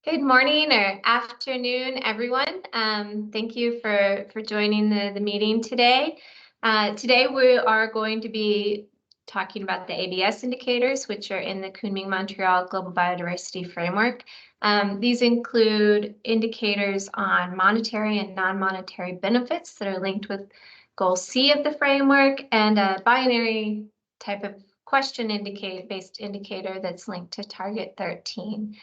Good morning or afternoon, everyone. Thank you for joining the meeting today. Today we are going to be talking about the ABS indicators, which are in the Kunming-Montreal Global Biodiversity Framework. These include indicators on monetary and non-monetary benefits that are linked with Goal C of the framework, and a binary type of question based indicator that's linked to Target 13.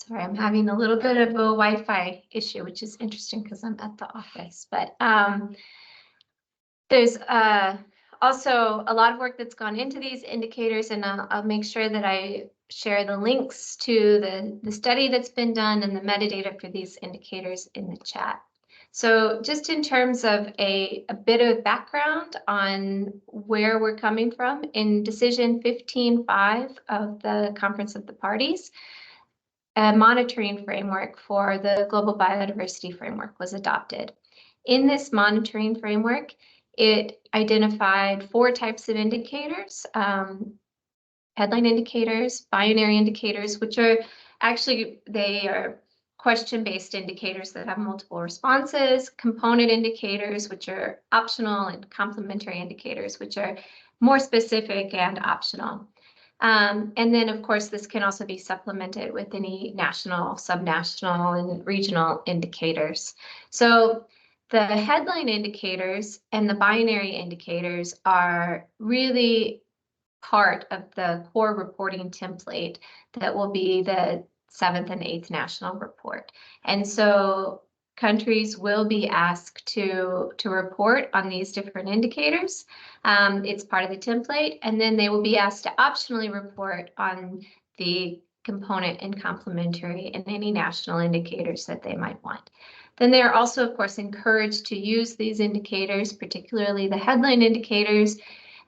Sorry, I'm having a little bit of a Wi-Fi issue, which is interesting because I'm at the office. But there's also a lot of work that's gone into these indicators, and I'll make sure that I share the links to the study that's been done and the metadata for these indicators in the chat. So just in terms of a bit of background on where we're coming from, in Decision 15.5 of the Conference of the Parties, a monitoring framework for the Global Biodiversity Framework was adopted. In this monitoring framework, it identified 4 types of indicators: headline indicators, binary indicators, which are actually, they are question-based indicators that have multiple responses, component indicators, which are optional, and complementary indicators, which are more specific and optional. And then, of course, this can also be supplemented with any national, subnational, and regional indicators. So the headline indicators and the binary indicators are really part of the core reporting template that will be the 7th and 8th national report. And so countries will be asked to report on these different indicators. It's part of the template, and then they will be asked to optionally report on the component and complementary and any national indicators that they might want. Then they are also, of course, encouraged to use these indicators, particularly the headline indicators,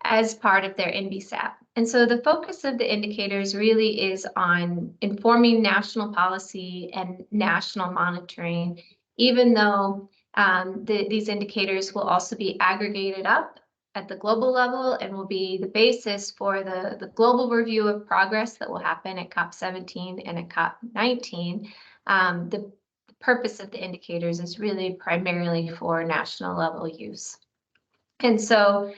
as part of their NBSAP. And so the focus of the indicators really is on informing national policy and national monitoring, even though these indicators will also be aggregated up at the global level and will be the basis for the global review of progress that will happen at COP17 and at COP19. The purpose of the indicators is really primarily for national level use. And so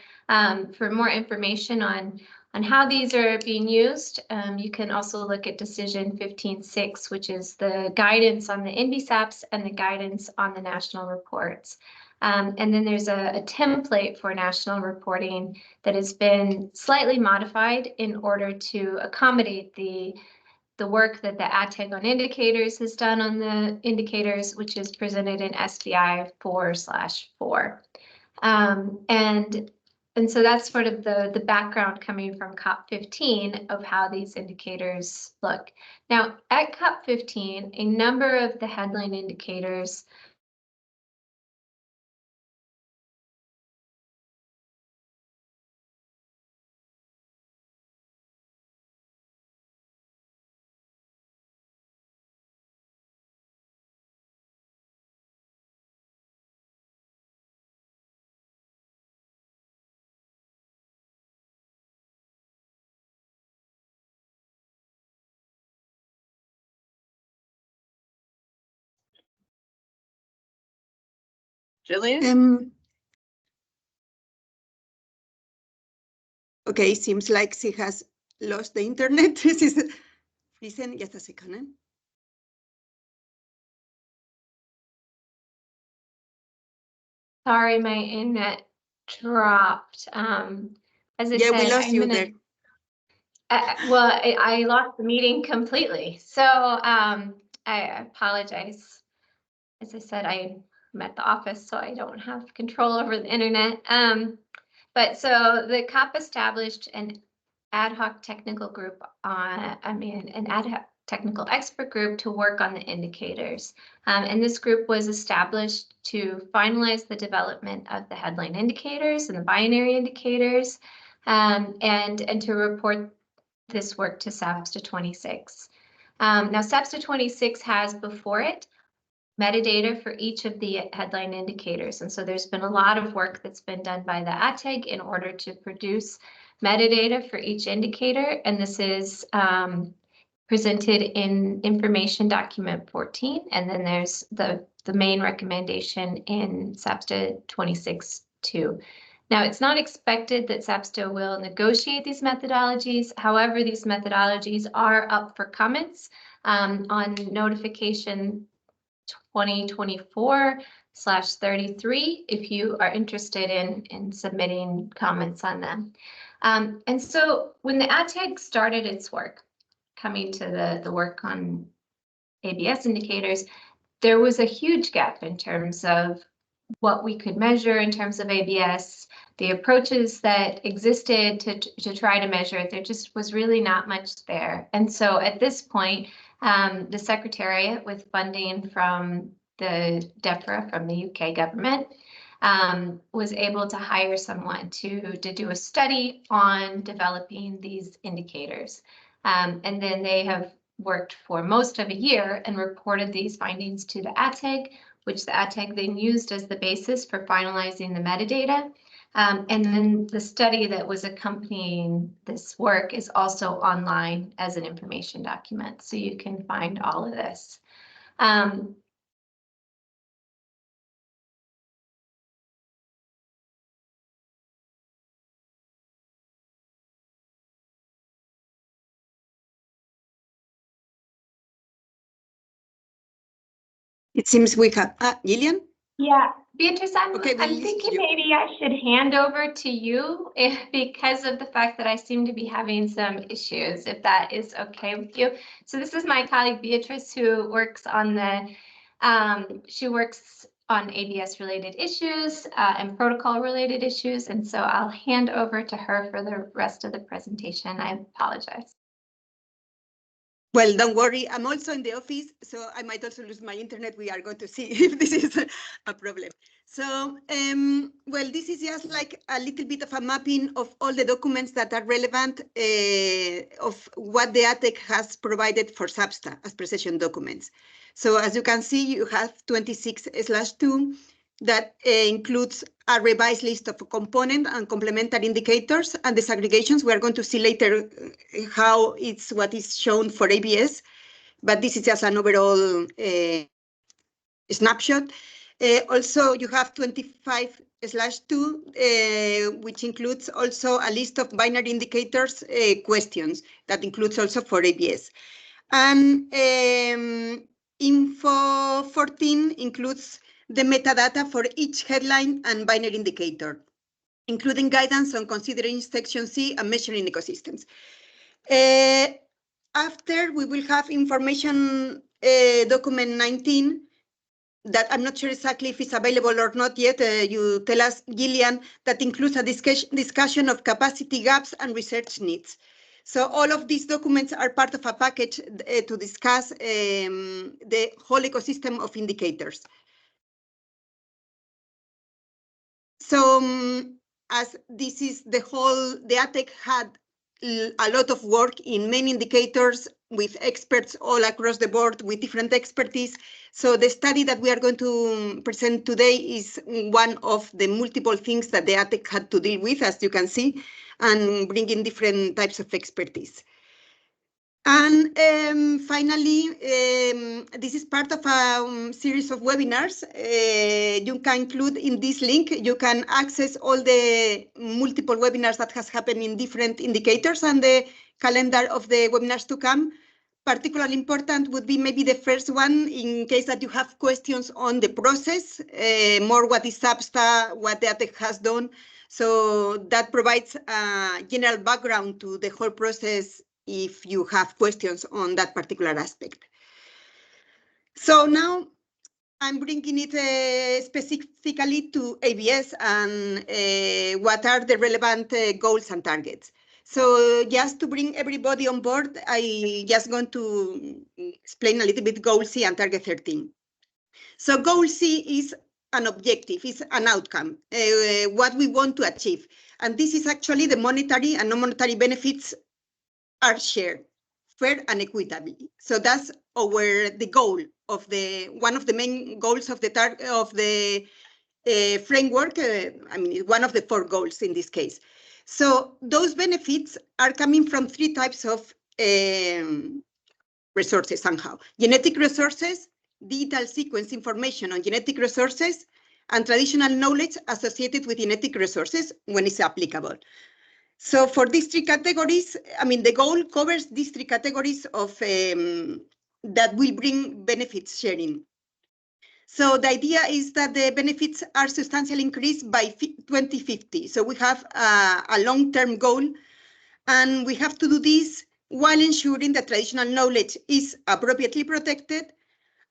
for more information on how these are being used, you can also look at Decision 15.6, which is the guidance on the NBSAPs and the guidance on the national reports. And then there's a template for national reporting that has been slightly modified in order to accommodate the work that the ATAG on indicators has done on the indicators, which is presented in SBI 4/4. And so that's sort of the background coming from COP15 of how these indicators look. Now, at COP15, a number of the headline indicators Jillian? Okay, seems like she has lost the internet. Listen, just a second. Sorry, my internet dropped. As I said, we lost you there. Well, I lost the meeting completely. So I apologize. As I said, I'm at the office, so I don't have control over the internet. But so the COP established an ad hoc technical group an ad hoc technical expert group to work on the indicators. And this group was established to finalize the development of the headline indicators and the binary indicators, and to report this work to SAPSTA 26. Now, SAPSTA 26 has before it metadata for each of the headline indicators. And so there's been a lot of work that's been done by the ATEG in order to produce metadata for each indicator. And this is presented in information document 14. And then there's the main recommendation in SAPSTA 26.2. Now, it's not expected that SAPSTA will negotiate these methodologies. However, these methodologies are up for comments on notification 2024/33 if you are interested in submitting comments on them. And so when the ATEG started its work, coming to the work on ABS indicators, there was a huge gap in terms of what we could measure in terms of ABS, the approaches that existed to try to measure it. There just was really not much there. And so at this point, the Secretariat, with funding from the DEFRA, from the UK government, was able to hire someone to do a study on developing these indicators. And then they have worked for most of a year and reported these findings to the ATEG, which the ATEG then used as the basis for finalizing the metadata. And then the study that was accompanying this work is also online as an information document, so you can find all of this. It seems we have Gillian. Yeah, Beatrice, I'm Okay, thinking maybe I should hand over to you because of the fact that I seem to be having some issues, if that is okay with you. So this is my colleague Beatrice, who works on she works on ABS related issues and protocol related issues. And so I'll hand over to her for the rest of the presentation. I apologize. Well, don't worry. I'm also in the office, so I might also lose my internet. We are going to see if this is a problem. So, well, this is just like a little bit of a mapping of all the documents that are relevant of what the ATEG has provided for SAPSTA as precision documents. So as you can see, you have 26/2 that includes a revised list of component and complementary indicators and disaggregations. We are going to see later how it's what is shown for ABS, but this is just an overall snapshot. Also, you have 25/2, which includes also a list of binary indicators questions that includes also for ABS. And Info 14 includes the metadata for each headline and binary indicator, including guidance on considering section C and measuring ecosystems. After, we will have information document 19 that I'm not sure exactly if it's available or not yet. You tell us, Gillian, that includes a discussion of capacity gaps and research needs. So all of these documents are part of a package to discuss the whole ecosystem of indicators. So as this is the ATEG had a lot of work in many indicators with experts all across the board with different expertise. So the study that we are going to present today is one of the multiple things that the ATEG had to deal with, as you can see, and bring in different types of expertise. And finally, this is part of a series of webinars. You can include in this link, you can access all the multiple webinars that has happened in different indicators and the calendar of the webinars to come. Particularly important would be maybe the first one in case that you have questions on the process, more what is SAPSTA, what the ATEG has done. So that provides a general background to the whole process if you have questions on that particular aspect. So now I'm bringing it specifically to ABS and what are the relevant goals and targets. So just to bring everybody on board, I just going to explain a little bit goal C and target 13. So goal C is an objective, is an outcome, what we want to achieve. And this is actually the monetary and non-monetary benefits are shared, fair and equitably. So that's the goal of the one of the main goals of the framework. I mean, one of the 4 goals in this case. So those benefits are coming from 3 types of resources somehow: genetic resources, digital sequence information on genetic resources, and traditional knowledge associated with genetic resources when it's applicable. So for these 3 categories, I mean, the goal covers these 3 categories of that will bring benefits sharing. So the idea is that the benefits are substantially increased by 2050. So we have a long-term goal, and we have to do this while ensuring that traditional knowledge is appropriately protected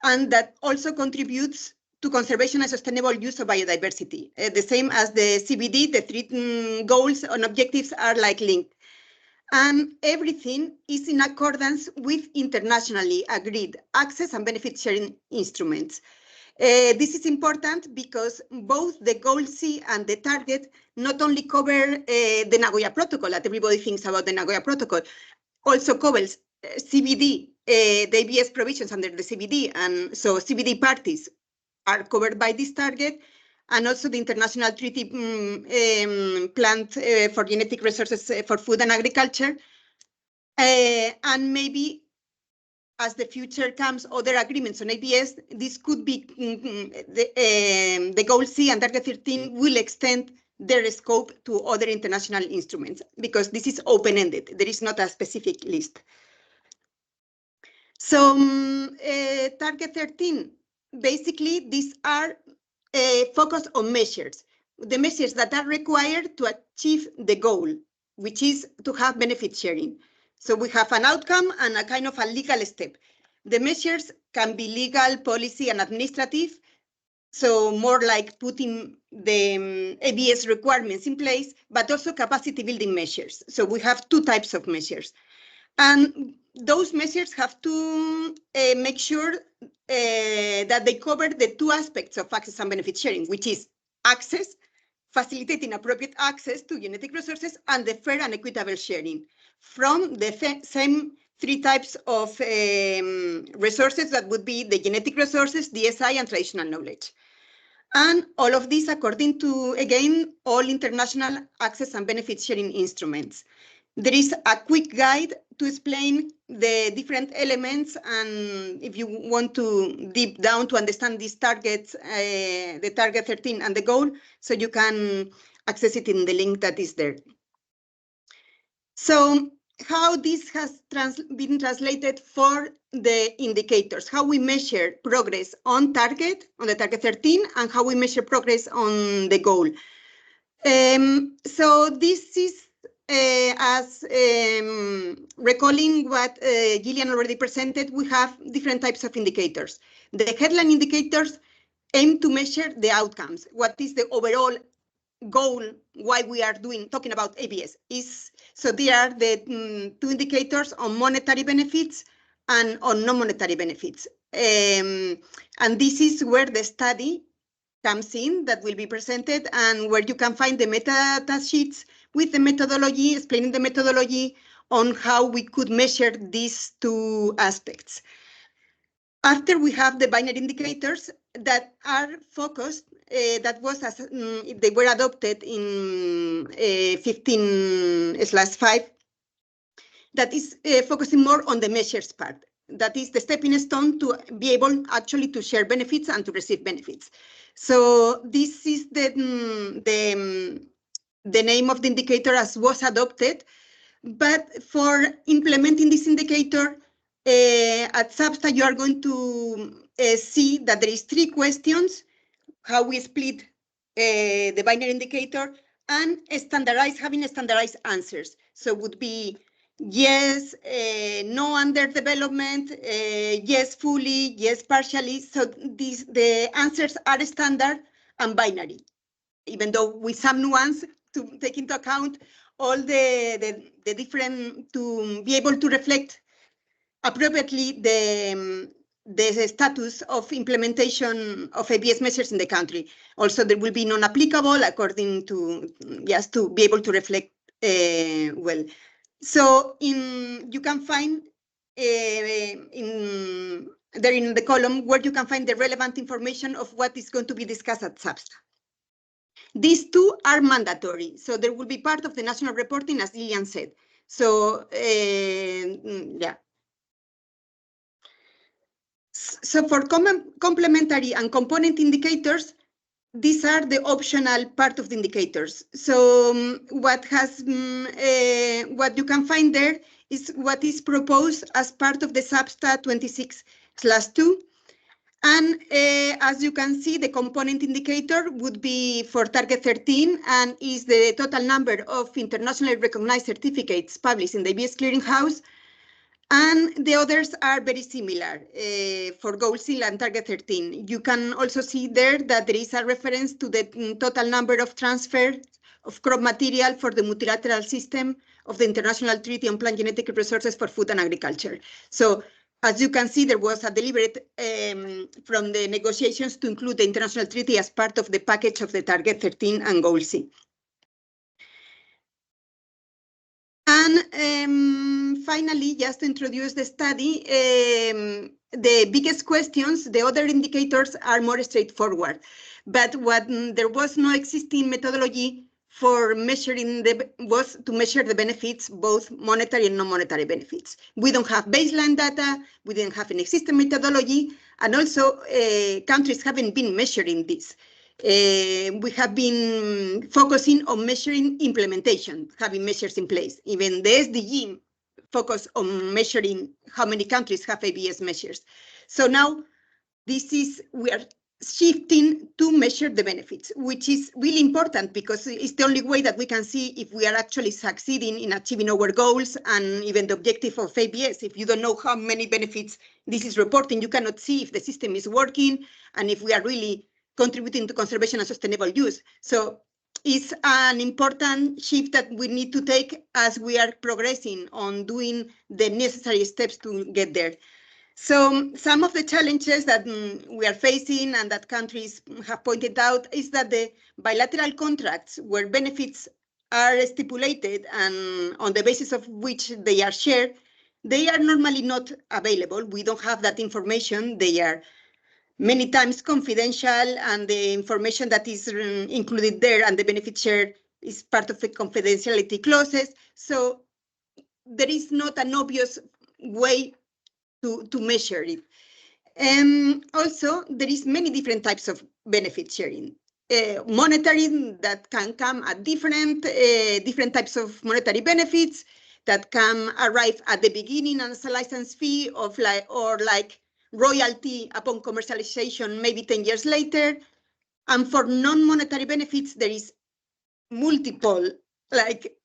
and that also contributes to conservation and sustainable use of biodiversity. The same as the CBD, the 3 goals and objectives are like linked. And everything is in accordance with internationally agreed access and benefit sharing instruments. This is important because both the goal C and the target not only cover the Nagoya Protocol, that everybody thinks about the Nagoya Protocol, also covers CBD, the ABS provisions under the CBD, and so CBD parties are covered by this target, and also the International Treaty Plant for Genetic Resources for Food and Agriculture, and maybe as the future comes, other agreements on ABS, this could be the goal C and target 13 will extend their scope to other international instruments because this is open-ended. There is not a specific list. So target 13, basically these are focused on measures, the measures that are required to achieve the goal, which is to have benefit sharing. So we have an outcome and a kind of a legal step. The measures can be legal, policy, and administrative. So more like putting the ABS requirements in place, but also capacity building measures. So we have 2 types of measures. And those measures have to make sure that they cover the 2 aspects of access and benefit sharing, which is access, facilitating appropriate access to genetic resources, and the fair and equitable sharing from the same 3 types of resources that would be the genetic resources, DSI, and traditional knowledge. And all of this according to, again, all international access and benefit sharing instruments. There is a quick guide to explain the different elements, and if you want to deep down to understand these targets, the target 13 and the goal, so you can access it in the link that is there. So how this has been translated for the indicators, how we measure progress on the target 13, and how we measure progress on the goal. So this is as recalling what Gillian already presented, we have different types of indicators. The headline indicators aim to measure the outcomes. What is the overall goal, why we are talking about ABS? So they are the 2 indicators on monetary benefits and on non-monetary benefits. And this is where the study comes in that will be presented, and where you can find the metadata sheets with the methodology, explaining the methodology on how we could measure these 2 aspects. After we have the binary indicators that are focused, that was as they were adopted in 15/5, that is focusing more on the measures part. That is the stepping stone to be able actually to share benefits and to receive benefits. So this is the name of the indicator as was adopted, but for implementing this indicator at SABSTA, you are going to see that there is 3 questions: how we split the binary indicator, and having standardized answers. So it would be yes, no underdevelopment, yes fully, yes partially. So the answers are standard and binary, even though with some nuance to take into account all the different, to be able to reflect appropriately the status of implementation of ABS measures in the country. Also, there will be non-applicable according to, just to be able to reflect well. So you can find in there in the column where you can find the relevant information of what is going to be discussed at SABSTA. These two are mandatory, so there will be part of the national reporting, as Lilian said. So, yeah. So for complementary and component indicators, these are the optional part of the indicators. So what you can find there is what is proposed as part of the SABSTA 26/2. And as you can see, the component indicator would be for target 13 and is the total number of internationally recognized certificates published in the ABS Clearinghouse. And the others are very similar for Goal Seal and Target 13. You can also see there that there is a reference to the total number of transfers of crop material for the multilateral system of the International Treaty on Plant Genetic Resources for Food and Agriculture. So as you can see, there was a deliberate from the negotiations to include the international treaty as part of the package of the Target 13 and Goal C. And finally, just to introduce the study, the biggest questions, the other indicators are more straightforward. But what there was no existing methodology for measuring was to measure the benefits, both monetary and non-monetary benefits. We don't have baseline data, we didn't have an existing methodology, and also countries haven't been measuring this. We have been focusing on measuring implementation, having measures in place. Even the SDG focus on measuring how many countries have ABS measures. So now we are shifting to measure the benefits, which is really important because it's the only way that we can see if we are actually succeeding in achieving our goals and even the objective of ABS. If you don't know how many benefits this is reporting, you cannot see if the system is working and if we are really contributing to conservation and sustainable use. So it's an important shift that we need to take as we are progressing on doing the necessary steps to get there. So some of the challenges that we are facing and that countries have pointed out is that the bilateral contracts where benefits are stipulated and on the basis of which they are shared, they are normally not available. We don't have that information. They are many times confidential, and the information that is included there and the benefit share is part of the confidentiality clauses. So there is not an obvious way to measure it. Also, there is many different types of benefit sharing. Monetary that can come at different types of monetary benefits that can arrive at the beginning as a license fee of like royalty upon commercialization, maybe 10 years later. And for non-monetary benefits, there is multiple, like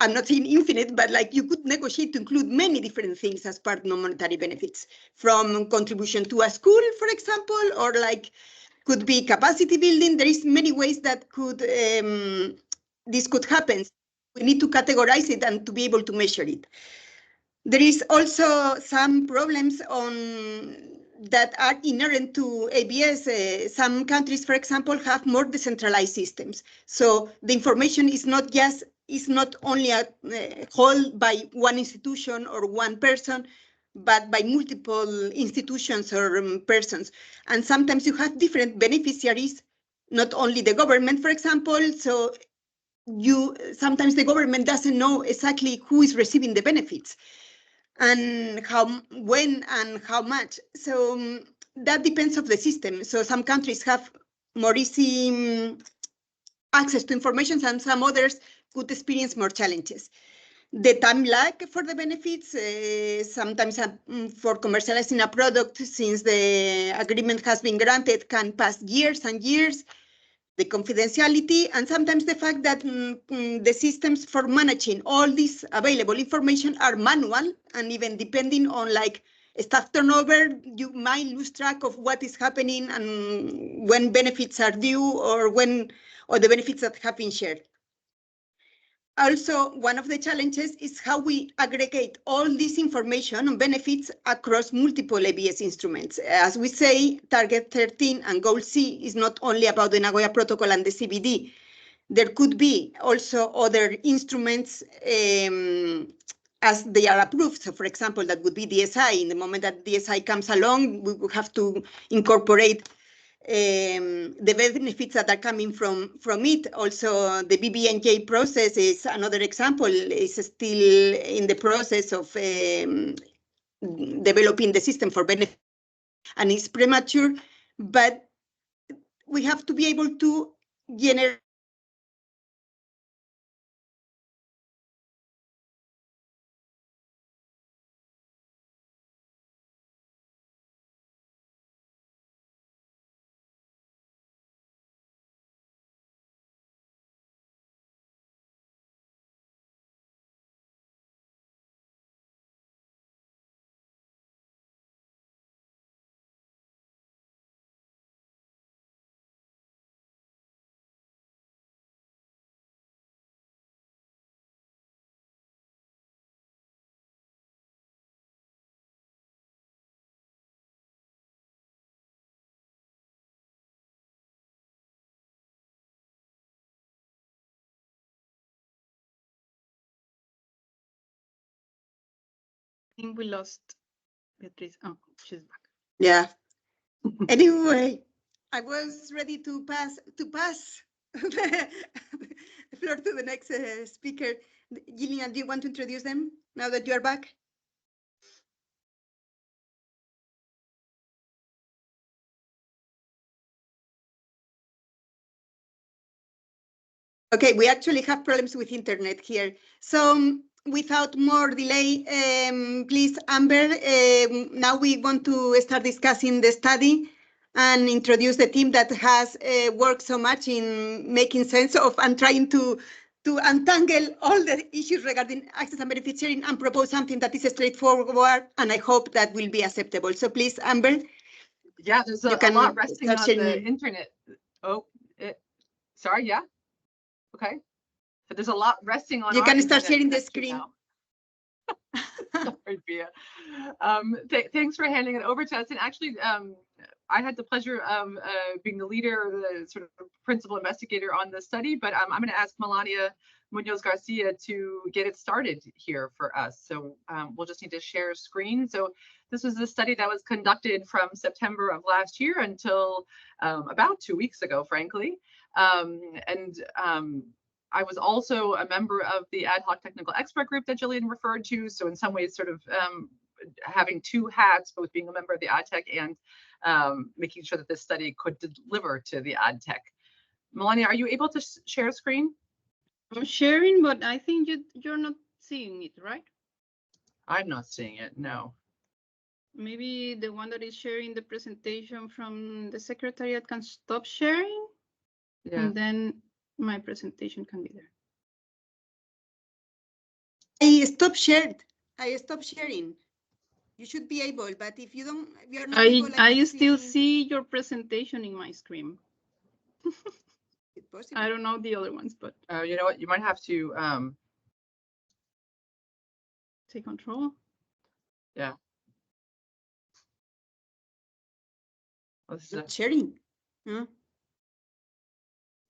I'm not saying infinite, but like you could negotiate to include many different things as part of non-monetary benefits, from contribution to a school, for example, or like could be capacity building. There is many ways that this could happen. We need to categorize it and to be able to measure it. There is also some problems that are inherent to ABS. Some countries, for example, have more decentralized systems. So the information is not only held by one institution or one person, but by multiple institutions or persons. And sometimes you have different beneficiaries, not only the government, for example. So sometimes the government doesn't know exactly who is receiving the benefits and when and how much. So that depends on the system. So some countries have more easy access to information and some others could experience more challenges. The time lag for the benefits, sometimes for commercializing a product, since the agreement has been granted, can pass years and years. The confidentiality, and sometimes the fact that the systems for managing all this available information are manual, and even depending on like staff turnover, you might lose track of what is happening and when benefits are due or the benefits that have been shared. Also, one of the challenges is how we aggregate all this information on benefits across multiple ABS instruments. As we say, Target 13 and Goal C is not only about the Nagoya Protocol and the CBD. There could be also other instruments as they are approved. So for example, that would be DSI. In the moment that DSI comes along, we will have to incorporate the benefits that are coming from it. Also, the BBNJ process is another example, is still in the process of developing the system for benefit, and it's premature, but we have to be able to generate I think we lost Beatriz. Oh, she's back. Yeah. Anyway, I was ready to pass the floor to the next speaker. Gillian, do you want to introduce them now that you are back? Okay, we actually have problems with internet here. So without more delay, please, Amber, now we want to start discussing the study and introduce the team that has worked so much in making sense of and trying to untangle all the issues regarding access and benefit sharing and propose something that is straightforward, and I hope that will be acceptable. So please, Amber. Yeah, there's a lot resting on the internet. Oh, sorry, yeah. Okay. So there's a lot resting on. You can start sharing the screen. Sorry, Pia. Thanks for handing it over to us. And actually, I had the pleasure of being the leader, the sort of principal investigator on the study, but I'm going to ask Melania Munoz Garcia to get it started here for us. So we'll just need to share a screen. So this was a study that was conducted from September of last year until about 2 weeks ago, frankly. I was also a member of the ad hoc technical expert group that Jillian referred to. So in some ways, sort of having two hats, both being a member of the ad tech and making sure that this study could deliver to the ad tech. Melania, are you able to share a screen? I'm sharing, but I think you're not seeing it, right? I'm not seeing it, no. Maybe the one that is sharing the presentation from the secretariat can stop sharing. Yeah. And then my presentation can be there. I stopped sharing. You should be able, but if you don't, you're not able. I still see your presentation in my screen. I don't know the other ones, but you know what? You might have to take control. Yeah. Not sharing. Huh?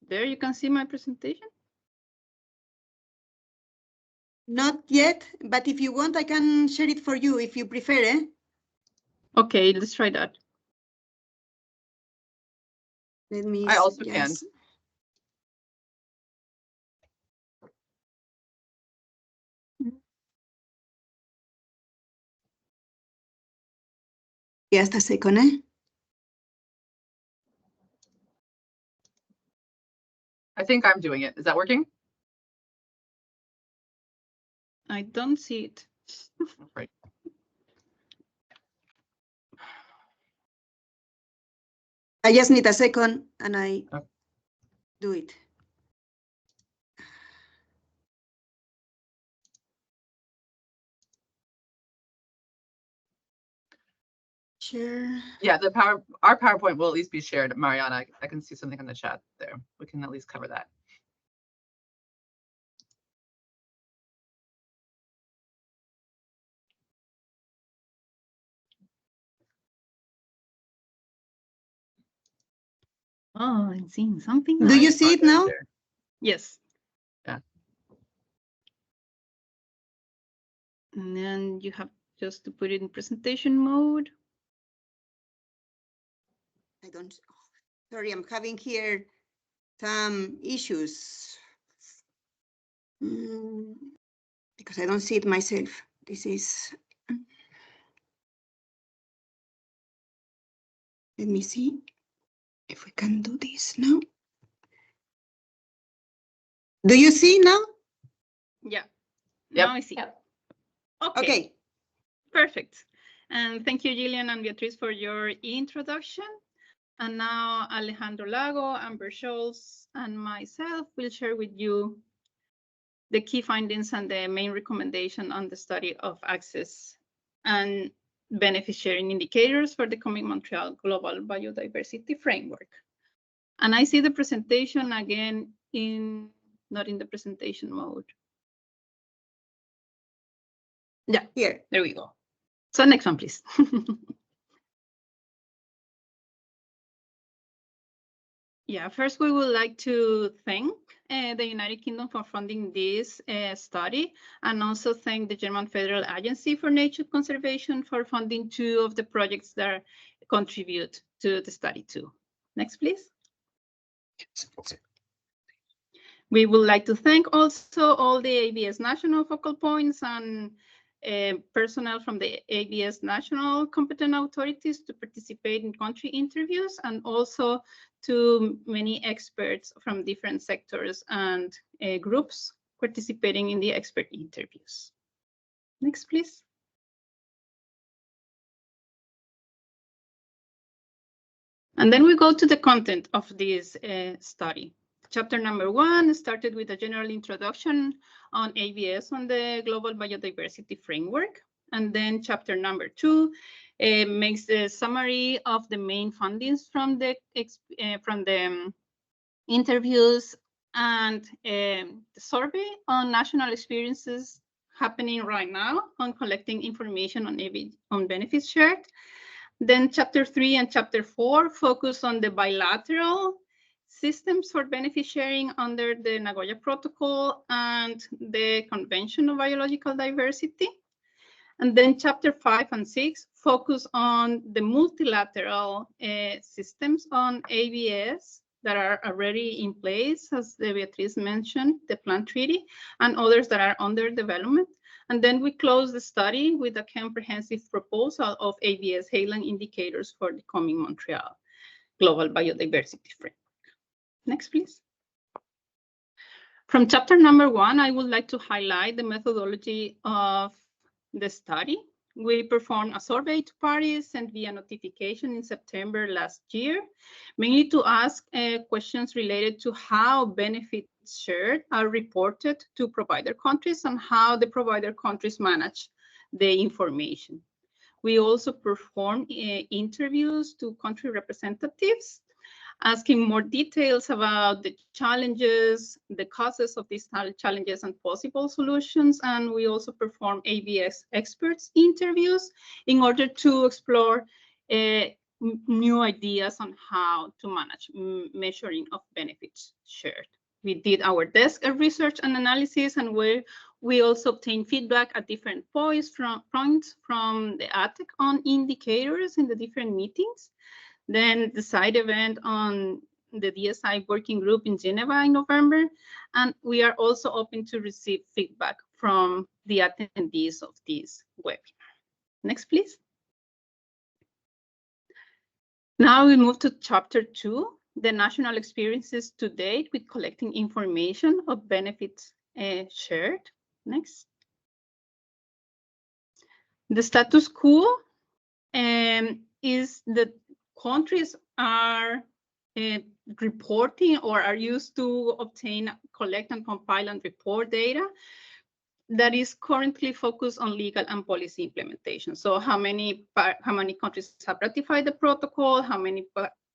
There you can see my presentation. Not yet, but if you want, I can share it for you if you prefer, eh? Okay, let's try that. Let me. I also can. Just a second, eh? I think I'm doing it. Is that working? I don't see it. Right. I just need a second and I do it. Share. Yeah, our PowerPoint will at least be shared. Mariana, I can see something in the chat there. We can at least cover that. Oh, I'm seeing something. Do you see it now? There. Yes. Yeah. And then you have just to put it in presentation mode. I don't, sorry, I'm having here some issues. Because I don't see it myself. This is, let me see if we can do this now. Do you see now? Yeah. Yep. Now I see. Yep. Okay. Perfect. And thank you, Gillian and Beatriz, for your introduction. And now Alejandro Lago, Amber Scholz, and myself will share with you the key findings and the main recommendation on the study of access and benefit sharing indicators for the coming Montreal Global Biodiversity Framework. And I see the presentation again not in the presentation mode. Yeah, Here. there we go. So next one, please. Yeah, first we would like to thank the United Kingdom for funding this study, and also thank the German Federal Agency for Nature Conservation for funding 2 of the projects that contribute to the study too. Next, please. We would like to thank also all the ABS national focal points and personnel from the ABS national competent authorities to participate in country interviews, and also to many experts from different sectors and groups participating in the expert interviews. Next, please. And then we go to the content of this study. Chapter number 1 started with a general introduction on ABS on the Global Biodiversity Framework. And then chapter number 2 makes a summary of the main findings from the interviews and the survey on national experiences happening right now on collecting information on benefits shared. Then chapter 3 and chapter 4 focus on the bilateral systems for benefit sharing under the Nagoya Protocol and the Convention on Biological Diversity. And then chapter 5 and 6 focus on the multilateral systems on ABS that are already in place, as Beatriz mentioned, the Plant Treaty, and others that are under development. And then we close the study with a comprehensive proposal of ABS Highland indicators for the coming Montreal Global Biodiversity Framework. Next, please. From chapter number 1, I would like to highlight the methodology of the study. We performed a survey to parties sent via notification in September last year, mainly to ask questions related to how benefits shared are reported to provider countries and how the provider countries manage the information. We also performed interviews to country representatives, asking more details about the challenges, the causes of these challenges and possible solutions. And we also perform ABS experts interviews in order to explore new ideas on how to manage measuring of benefits shared. We did our desk research and analysis, and we also obtained feedback at different points from the ATEC on indicators in the different meetings. Then the side event on the DSI working group in Geneva in November. And we are also open to receive feedback from the attendees of this webinar. Next, please. Now we move to chapter 2, the national experiences to date with collecting information of benefits shared. Next. The status quo is that countries are reporting or are used to obtain, collect and compile and report data that is currently focused on legal and policy implementation. So how many countries have ratified the protocol, how many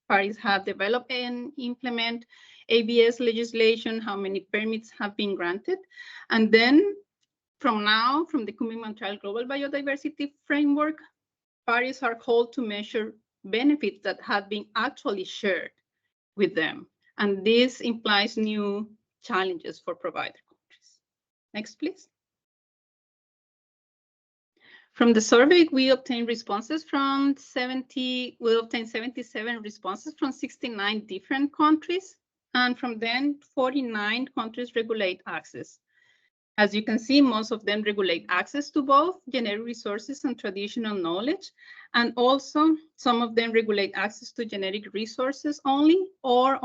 parties have developed and implement ABS legislation, how many permits have been granted. And then from the coming Montreal Global Biodiversity Framework, parties are called to measure benefits that have been actually shared with them. And this implies new challenges for provider countries. Next, please. From the survey, we obtained responses from 77 responses from 69 different countries. And from then, 49 countries regulate access. As you can see, most of them regulate access to both generic resources and traditional knowledge. And also, some of them regulate access to generic resources only, or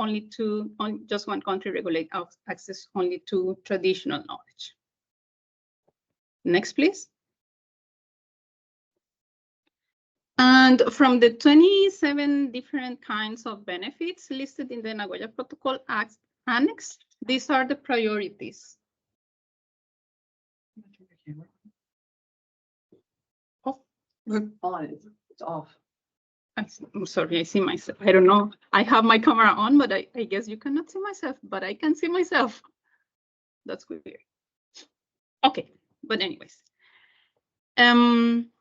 just one country regulate access only to traditional knowledge. Next, please. And from the 27 different kinds of benefits listed in the Nagoya Protocol Annex, these are the priorities. Oh, It's off. I'm sorry, I see myself. I don't know. I have my camera on, but I guess you cannot see myself, but I can see myself. That's weird. Okay, but anyways. From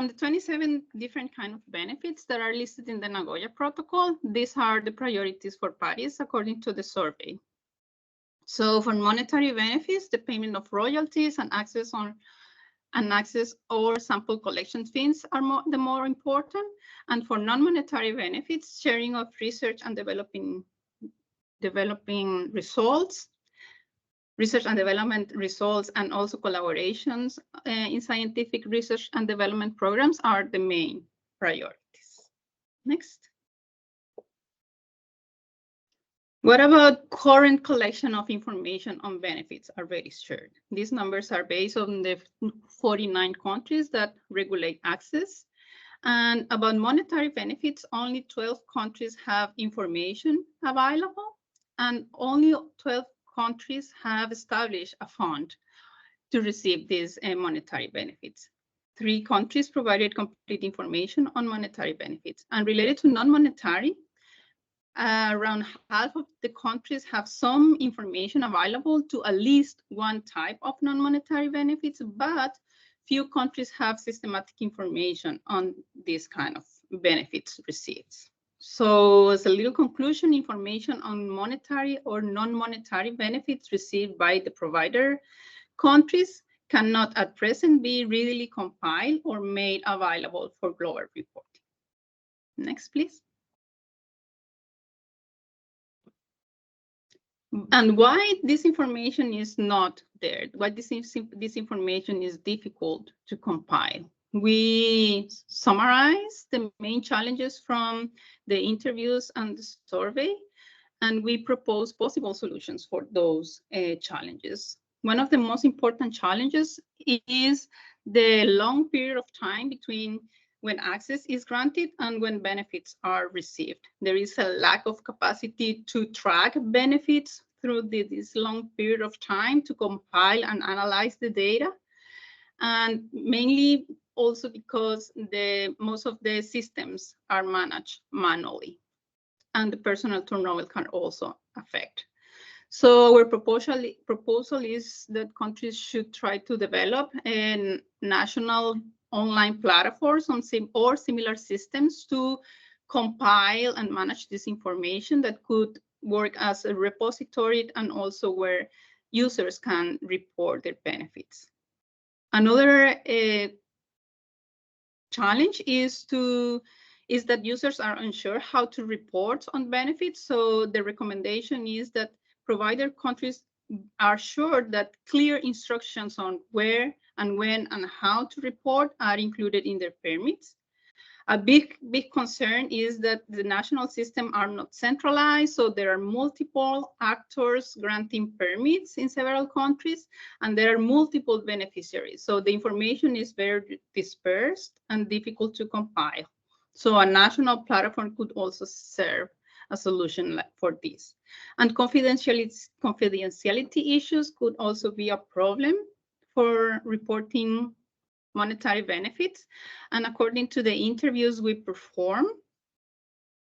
the 27 different kind of benefits that are listed in the Nagoya Protocol, these are the priorities for parties according to the survey. So for monetary benefits, the payment of royalties and access or sample collection fees are the more important. And for non-monetary benefits, sharing of research and developing results, research and development results, and also collaborations in scientific research and development programs are the main priorities. Next. What about current collection of information on benefits already shared? These numbers are based on the 49 countries that regulate access. And about monetary benefits, only 12 countries have information available, and only 12 countries have established a fund to receive these monetary benefits. 3 countries provided complete information on monetary benefits. And related to non-monetary, around half of the countries have some information available to at least one type of non-monetary benefits, but few countries have systematic information on this kind of benefits received. So as a little conclusion, information on monetary or non-monetary benefits received by the provider countries cannot at present be readily compiled or made available for global reporting. Next, please. And why this information is not there, why this information is difficult to compile. We summarize the main challenges from the interviews and the survey, and we propose possible solutions for those challenges. One of the most important challenges is the long period of time between when access is granted and when benefits are received. There is a lack of capacity to track benefits through this long period of time to compile and analyze the data. And mainly also because most of the systems are managed manually, and the personal turnover can also affect. So our proposal is that countries should try to develop a national online platforms or similar systems to compile and manage this information that could work as a repository and also where users can report their benefits. Another challenge is that users are unsure how to report on benefits. So the recommendation is that provider countries are sure that clear instructions on where and when and how to report are included in their permits. A big concern is that the national system are not centralized, so there are multiple actors granting permits in several countries, and there are multiple beneficiaries. So the information is very dispersed and difficult to compile. So a national platform could also serve a solution for this. And confidentiality issues could also be a problem for reporting monetary benefits. And according to the interviews we perform,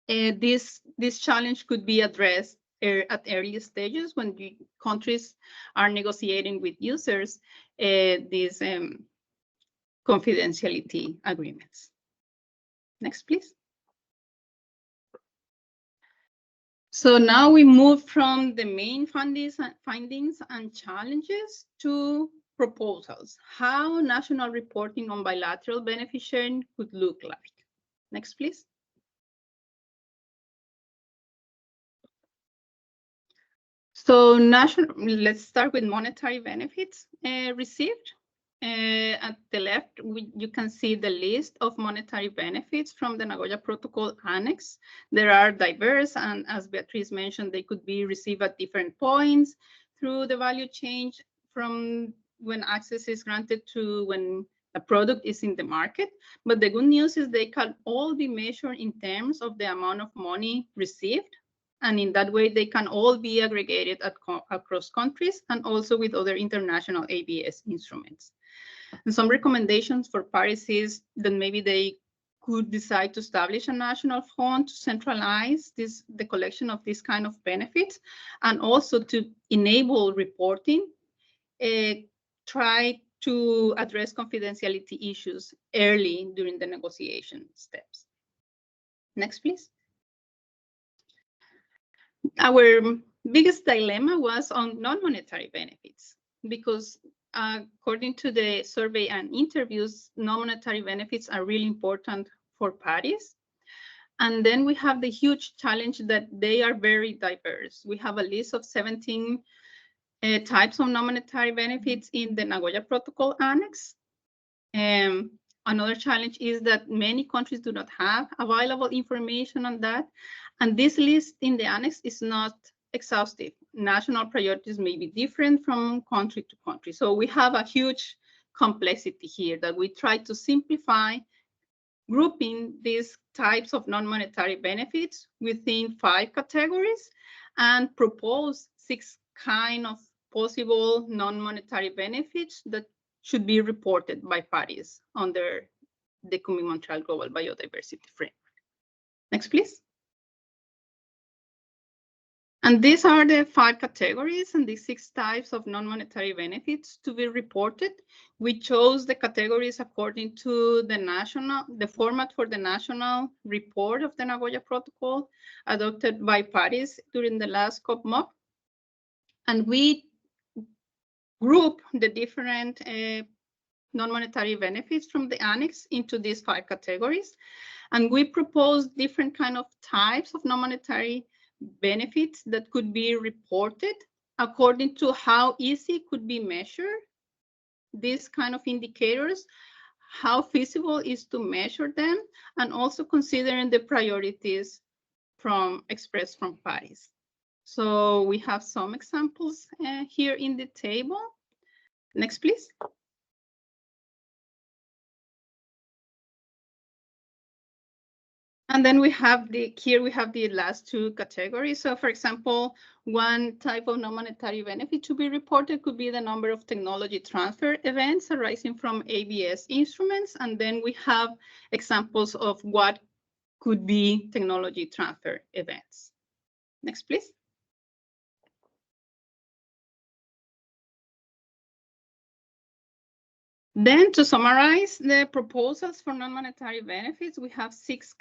this challenge could be addressed at early stages when countries are negotiating with users these confidentiality agreements. Next, please. So now we move from the main findings and challenges to proposals, how national reporting on bilateral benefit sharing could look like. Next, please. So let's start with monetary benefits received. At the left, you can see the list of monetary benefits from the Nagoya Protocol Annex. There are diverse, and as Beatriz mentioned, they could be received at different points through the value chain, from when access is granted to when a product is in the market. But the good news is they can all be measured in terms of the amount of money received. And in that way, they can all be aggregated across countries and also with other international ABS instruments. And some recommendations for parties is that maybe they could decide to establish a national fund to centralize the collection of this kind of benefits, and also to enable reporting, try to address confidentiality issues early during the negotiation steps. Next, please. Our biggest dilemma was on non-monetary benefits, because according to the survey and interviews, non-monetary benefits are really important for parties. And then we have the huge challenge that they are very diverse. We have a list of 17 types of non-monetary benefits in the Nagoya Protocol Annex. Another challenge is that many countries do not have available information on that. And this list in the annex is not exhaustive. National priorities may be different from country to country. So we have a huge complexity here that we try to simplify, grouping these types of non-monetary benefits within 5 categories, and propose 6 kind of possible non-monetary benefits that should be reported by parties under the Kunming-Montreal Global Biodiversity Framework. Next, please. And these are the 5 categories and the 6 types of non-monetary benefits to be reported. We chose the categories according to the format for the national report of the Nagoya Protocol adopted by parties during the last COP-MOP. And we group the different non-monetary benefits from the annex into these 5 categories. And we propose different kind of types of non-monetary benefits that could be reported according to how easy could be measured these kind of indicators, how feasible is to measure them, and also considering the priorities expressed from parties. So we have some examples here in the table. Next, please. And then here we have the last 2 categories. So for example, one type of non-monetary benefit to be reported could be the number of technology transfer events arising from ABS instruments. And then we have examples of what could be technology transfer events. Next, please. Then to summarize the proposals for non-monetary benefits, we have 6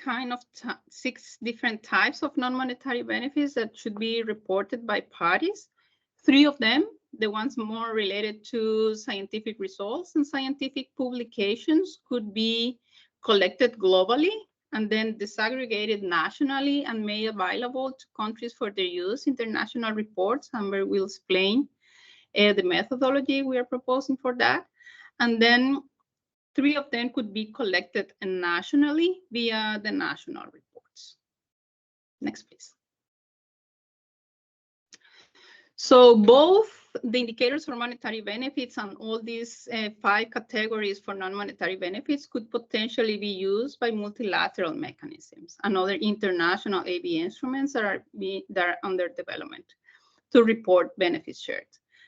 different types of non-monetary benefits that should be reported by parties. 3 of them, the ones more related to scientific results and scientific publications, could be collected globally and then disaggregated nationally and made available to countries for their use in their national reports. Amber will explain the methodology we are proposing for that. And then 3 of them could be collected nationally via the national reports. Next, please. So both the indicators for monetary benefits and all these 5 categories for non-monetary benefits could potentially be used by multilateral mechanisms and other international AB instruments that are under development to report benefits shared.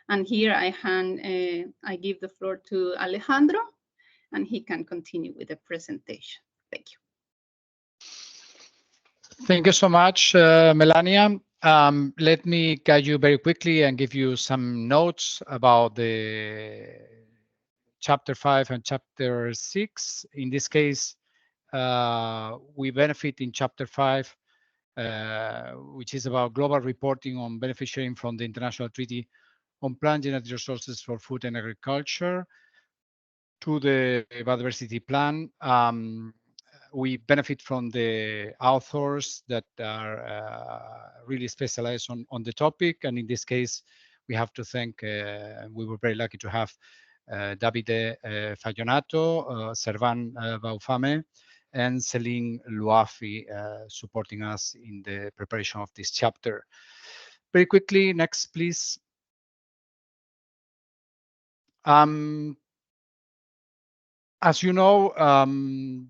And here I give the floor to Alejandro, and he can continue with the presentation. Thank you. Thank you so much, Melania. Let me guide you very quickly and give you some notes about the Chapter 5 and Chapter 6. In this case, we benefit in Chapter 5, which is about global reporting on benefit sharing from the International Treaty on plant genetic resources for food and agriculture to the biodiversity plan. We benefit from the authors that are really specialized on the topic. And in this case, we have to thank, we were very lucky to have Davide Fagionato, Servan Baufame, and Celine Luafi supporting us in the preparation of this chapter. Very quickly, next, please. As you know,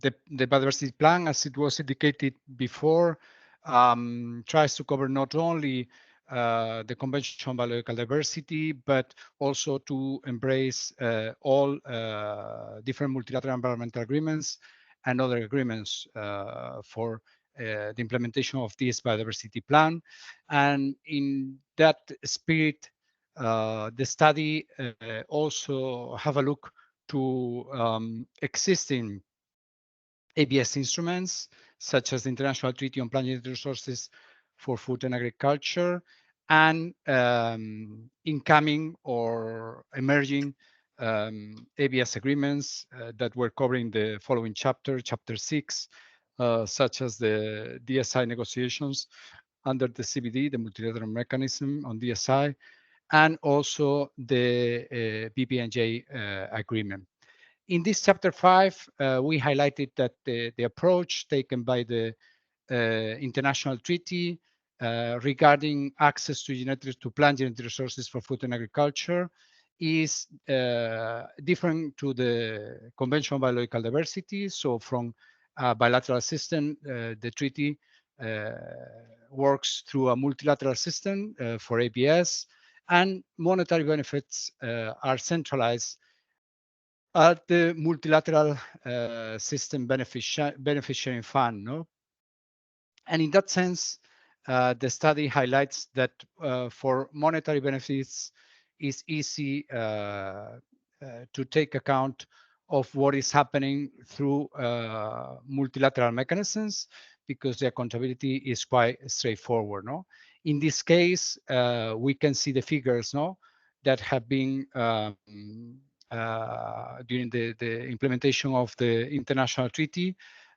the biodiversity plan, as it was indicated before, tries to cover not only the Convention on Biological Diversity, but also to embrace all different multilateral environmental agreements and other agreements for the implementation of this biodiversity plan. And in that spirit, the study also have a look to existing ABS instruments, such as the International Treaty on Plant Resources for Food and Agriculture, and incoming or emerging ABS agreements that we're covering the following chapter, chapter 6, such as the DSI negotiations under the CBD, the multilateral mechanism on DSI, and also the BBNJ agreement. In this chapter 5, we highlighted that the approach taken by the international treaty regarding access to plant genetic resources for food and agriculture is different to the Convention on Biological Diversity. So from a bilateral system, the treaty works through a multilateral system for ABS, and monetary benefits are centralized at the multilateral system benefit sharing fund. No? And in that sense, the study highlights that for monetary benefits, it's easy to take account of what is happening through multilateral mechanisms, because the accountability is quite straightforward. No? In this case, we can see the figures, no, that have been during the implementation of the international treaty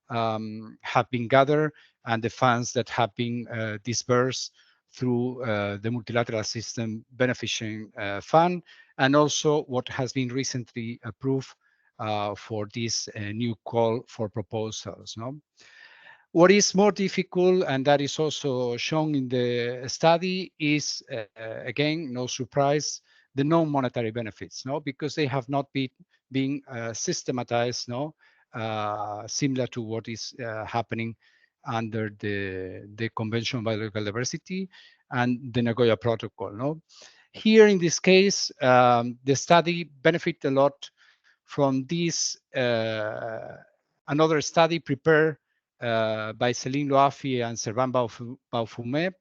have been gathered, and the funds that have been dispersed through the multilateral system beneficiary fund, and also what has been recently approved for this new call for proposals. No? What is more difficult, and that is also shown in the study, is again, no surprise, the non-monetary benefits, no, because they have not been systematized, no, similar to what is happening under the Convention on Biological Diversity and the Nagoya Protocol. No, here in this case, the study benefit a lot from this another study prepared by Céline Loafi and Servan Baufumé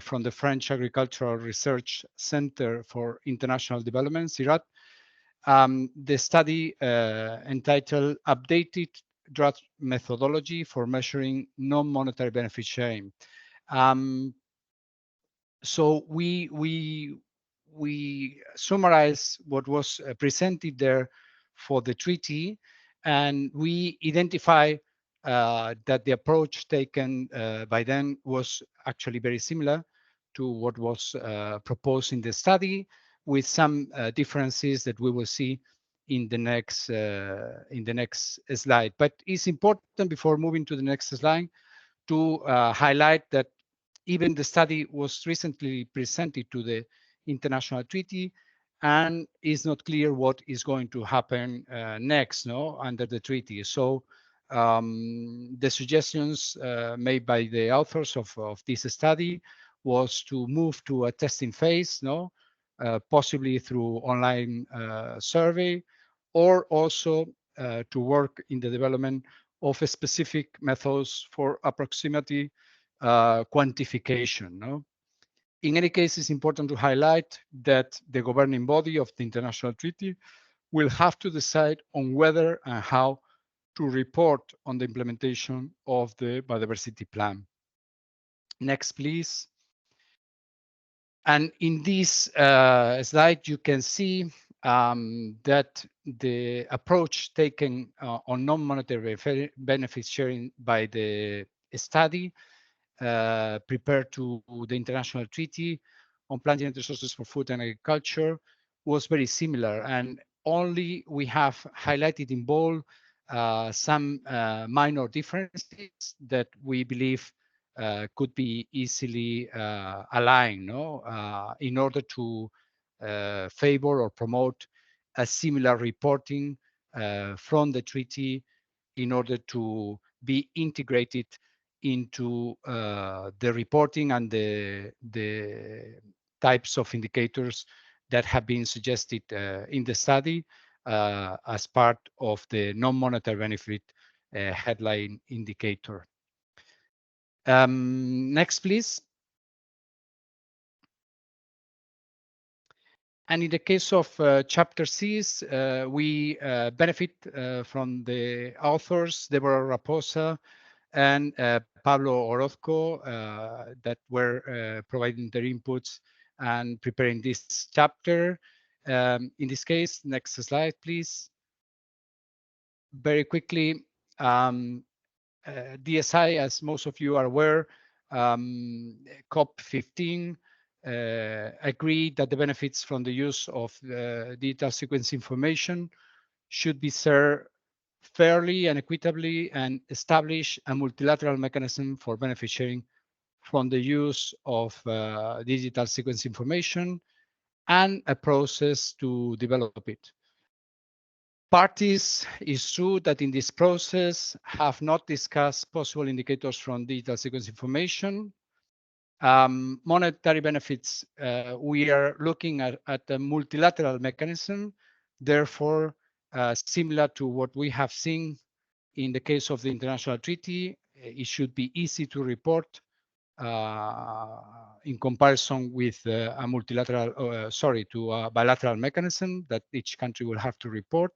from the French Agricultural Research Center for International Development, CIRAD. The study entitled Updated Draft Methodology for Measuring Non-Monetary Benefit Sharing. So we summarize what was presented there for the treaty, and we identify that the approach taken by them was actually very similar to what was proposed in the study, with some differences that we will see in the next slide. But it's important, before moving to the next slide, to highlight that even the study was recently presented to the international treaty, and it's not clear what is going to happen next, no, under the treaty. So the suggestions made by the authors of this study was to move to a testing phase, no, possibly through online survey, or also to work in the development of specific methods for approximately quantification. No? In any case, it's important to highlight that the governing body of the international treaty will have to decide on whether and how to report on the implementation of the biodiversity plan. Next, please. And in this slide, you can see that the approach taken on non-monetary benefit sharing by the study prepared to the International Treaty on Plant Genetic Resources for Food and Agriculture was very similar. And only we have highlighted in bold some minor differences that we believe could be easily aligned, no? In order to favor or promote a similar reporting from the treaty in order to be integrated into the reporting and the types of indicators that have been suggested in the study as part of the non-monetary benefit headline indicator. Next, please. And in the case of Chapter 6, we benefit from the authors, Deborah Raposa and Pablo Orozco, that were providing their inputs and preparing this chapter. In this case, next slide, please. Very quickly, DSI, as most of you are aware, COP15 agreed that the benefits from the use of digital sequence information should be shared fairly and equitably and establish a multilateral mechanism for benefit sharing from the use of digital sequence information and a process to develop it. Parties, it's true that in this process have not discussed possible indicators from digital sequence information. Monetary benefits, we are looking at a multilateral mechanism, therefore similar to what we have seen in the case of the international treaty. It should be easy to report in comparison with a multilateral, to a bilateral mechanism that each country will have to report.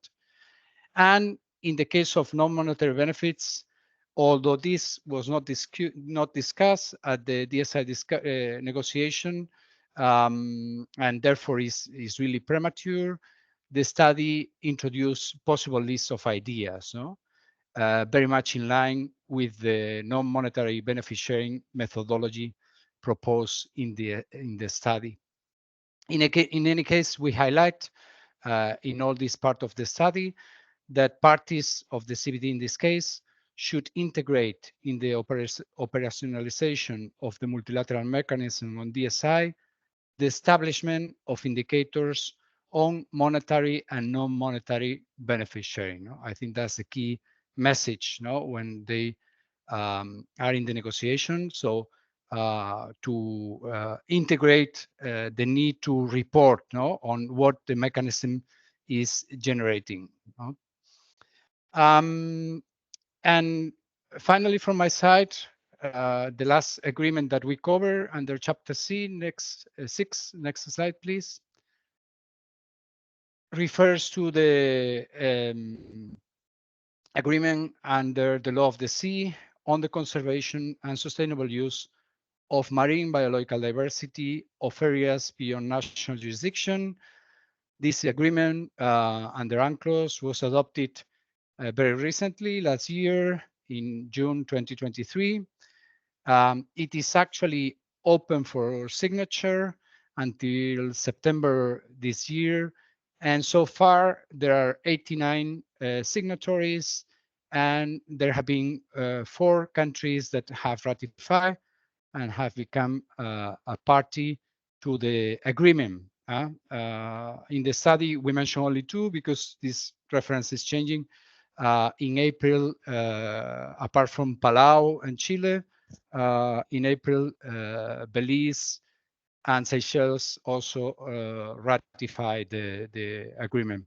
And in the case of non-monetary benefits, although this was not discussed at the DSI negotiation, and therefore is really premature, the study introduced possible lists of ideas, no? Very much in line with the non-monetary benefit sharing methodology proposed in the study. In any case, we highlight in all this part of the study that parties of the CBD in this case should integrate in the operationalization of the multilateral mechanism on DSI the establishment of indicators on monetary and non-monetary benefit sharing. No? I think that's the key message, no, when they are in the negotiation. So to integrate the need to report, no, on what the mechanism is generating. No? And finally, from my side, the last agreement that we cover under Chapter 6, next slide, please, refers to the agreement under the Law of the Sea on the conservation and sustainable use of marine biological diversity of areas beyond national jurisdiction. This agreement under UNCLOS was adopted very recently, last year in June 2023. It is actually open for signature until September this year. And so far, there are 89 signatories, and there have been 4 countries that have ratified and have become a party to the agreement. In the study, we mentioned only 2 because this reference is changing. In April, apart from Palau and Chile, in April, Belize and Seychelles also ratified the agreement.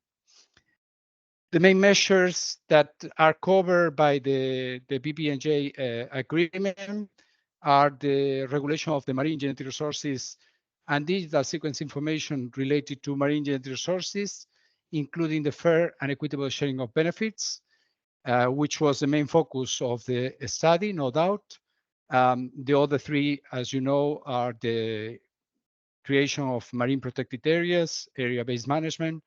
The main measures that are covered by the BBNJ agreement are the regulation of the marine genetic resources and digital sequence information related to marine genetic resources, including the fair and equitable sharing of benefits, which was the main focus of the study, no doubt. The other 3, as you know, are the creation of marine protected areas, area-based management,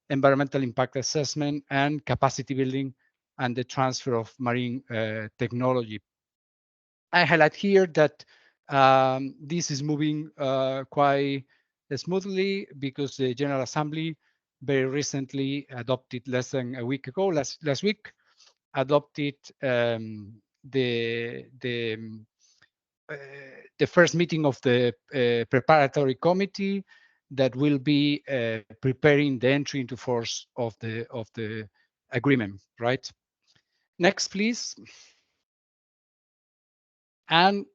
environmental impact assessment, and capacity building, and the transfer of marine technology. I highlight here that this is moving quite smoothly because the General Assembly very recently adopted less than a week ago, last week, adopted the first meeting of the preparatory committee that will be preparing the entry into force of the agreement, right? Next, please. And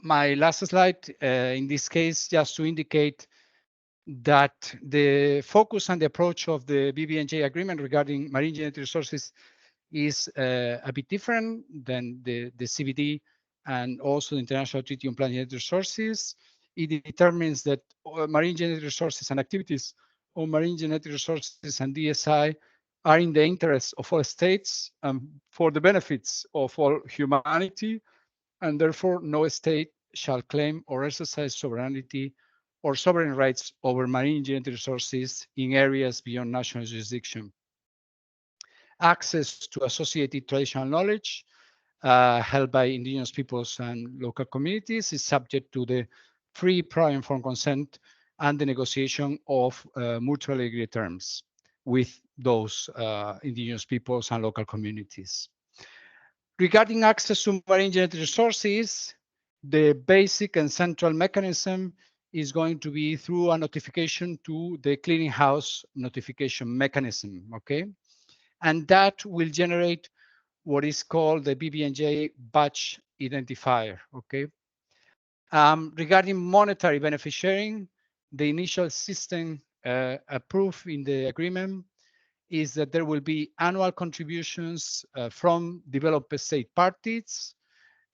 my last slide, in this case, just to indicate that the focus and the approach of the BBNJ agreement regarding marine genetic resources is a bit different than the CBD and also the International Treaty on Plant Genetic Resources. It determines that marine genetic resources and activities on marine genetic resources and DSI are in the interest of all states and for the benefits of all humanity, and therefore no state shall claim or exercise sovereignty or sovereign rights over marine genetic resources in areas beyond national jurisdiction. Access to associated traditional knowledge held by indigenous peoples and local communities is subject to the free, prior, informed consent and the negotiation of mutually agreed terms with those indigenous peoples and local communities. Regarding access to marine genetic resources, the basic and central mechanism is going to be through a notification to the clearinghouse notification mechanism, okay? And that will generate what is called the BBNJ batch identifier, okay? Regarding monetary benefit sharing, the initial system approved in the agreement is that there will be annual contributions from developed state parties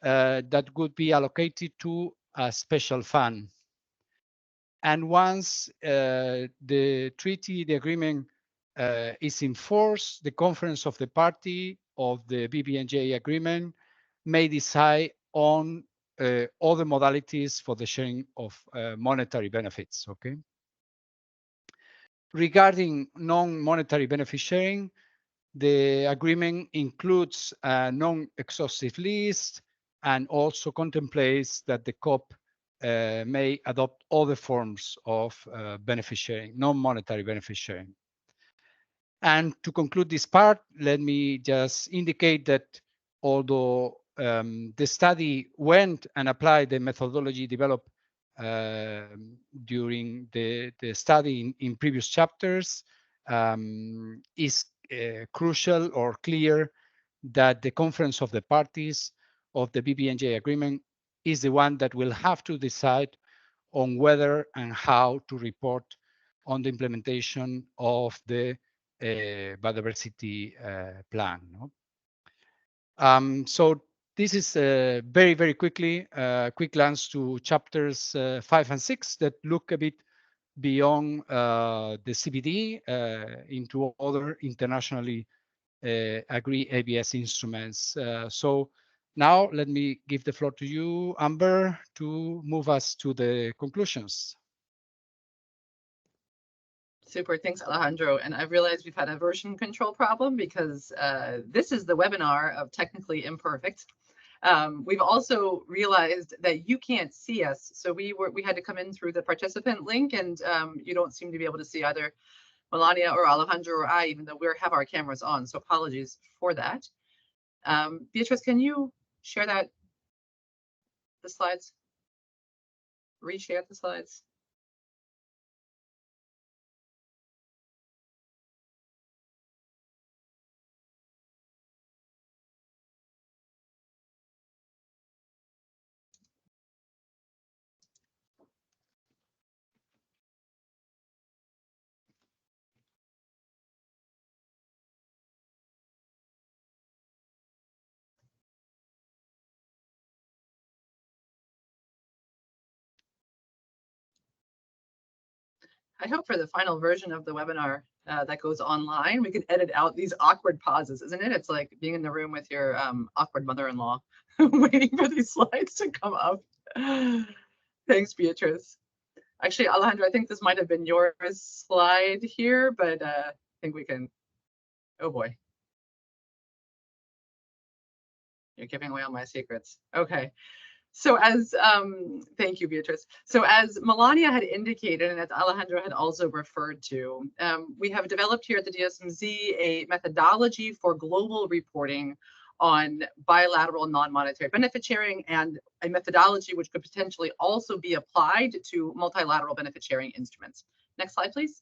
that would be allocated to a special fund. And once the treaty, the agreement is in force, the conference of the party of the BBNJ agreement may decide on other modalities for the sharing of monetary benefits, okay? Regarding non-monetary benefit sharing, the agreement includes a non-exhaustive list and also contemplates that the COP may adopt other forms of benefit sharing, non-monetary benefit sharing. And to conclude this part, let me just indicate that although the study went and applied the methodology developed during the study in previous chapters, is crucial or clear that the conference of the parties of the BBNJ agreement is the one that will have to decide on whether and how to report on the implementation of the biodiversity plan. No? So this is very, very quickly, quick glance to chapters 5 and 6 that look a bit beyond the CBD into other internationally agreed ABS instruments. So now let me give the floor to you, Amber, to move us to the conclusions. Super, thanks, Alejandro. And I realized we've had a version control problem because this is the webinar of Technically Imperfect. We've also realized that you can't see us. So we had to come in through the participant link, and you don't seem to be able to see either Melania or Alejandro or I, even though we have our cameras on. So apologies for that. Beatrice, can you share the slides? Reshare the slides. I hope for the final version of the webinar that goes online, we can edit out these awkward pauses, isn't it? It's like being in the room with your awkward mother-in-law waiting for these slides to come up. Thanks, Beatrice. Actually, Alejandro, I think this might have been your slide here, but I think we can, oh boy. You're giving away all my secrets. Okay. So as, thank you, Beatrice. So as Melania had indicated, and as Alejandro had also referred to, we have developed here at the DSMZ a methodology for global reporting on bilateral non-monetary benefit sharing, and a methodology which could potentially also be applied to multilateral benefit sharing instruments. Next slide, please.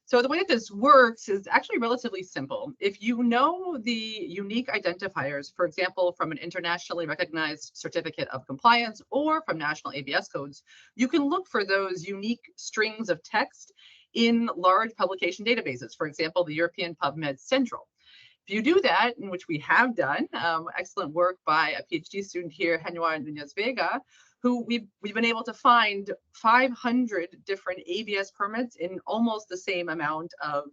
So the way that this works is actually relatively simple. If you know the unique identifiers, for example, from an internationally recognized certificate of compliance or from national ABS codes, you can look for those unique strings of text in large publication databases, for example, the European PubMed Central. If you do that, in which we have done, excellent work by a PhD student here, Genuar Nunez Vega, who we've been able to find 500 different ABS permits in almost the same amount of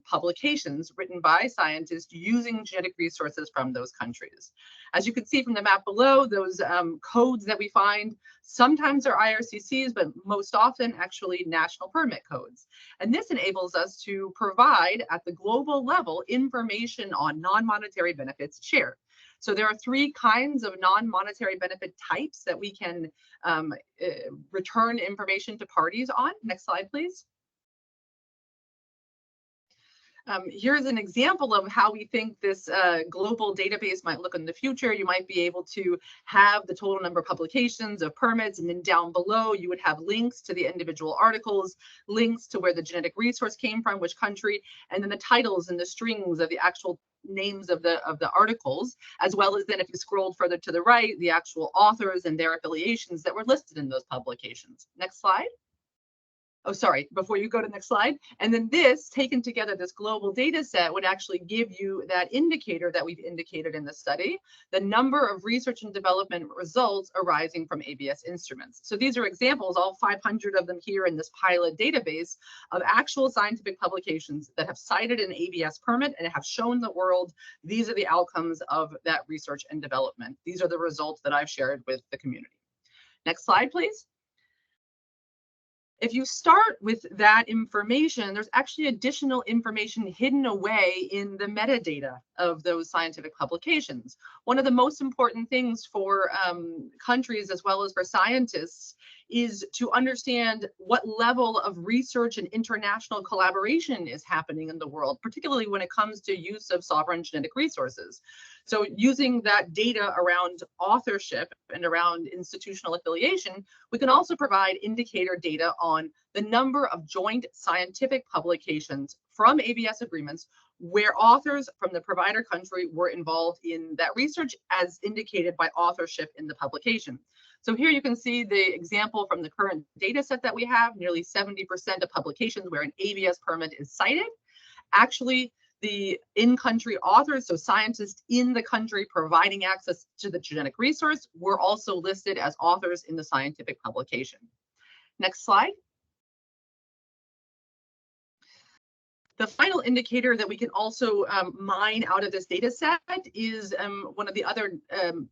publications written by scientists using genetic resources from those countries. As you can see from the map below, those codes that we find sometimes are IRCCs, but most often actually national permit codes. And this enables us to provide at the global level information on non-monetary benefits shared. So there are three kinds of non-monetary benefit types that we can return information to parties on. Next slide, please. Here's an example of how we think this global database might look in the future. You might be able to have the total number of publications of permits, and then down below you would have links to the individual articles, links to where the genetic resource came from, which country, and then the titles and the strings of the actual names of the articles, as well as then if you scrolled further to the right, the actual authors and their affiliations that were listed in those publications. Next slide. Oh, sorry, before you go to the next slide. And then this, taken together, this global data set would actually give you that indicator that we've indicated in the study, the number of research and development results arising from ABS instruments. So these are examples, all 500 of them here in this pilot database, of actual scientific publications that have cited an ABS permit and have shown the world these are the outcomes of that research and development. These are the results that I've shared with the community. Next slide, please. If you start with that information, there's actually additional information hidden away in the metadata of those scientific publications. One of the most important things for countries as well as for scientists is to understand what level of research and international collaboration is happening in the world, particularly when it comes to use of sovereign genetic resources. So using that data around authorship and around institutional affiliation, we can also provide indicator data on the number of joint scientific publications from ABS agreements where authors from the provider country were involved in that research as indicated by authorship in the publication. So here you can see the example from the current data set that we have. Nearly 70% of publications where an ABS permit is cited. Actually, the in-country authors, so scientists in the country providing access to the genetic resource, were also listed as authors in the scientific publication. Next slide. The final indicator that we can also mine out of this data set is one of the other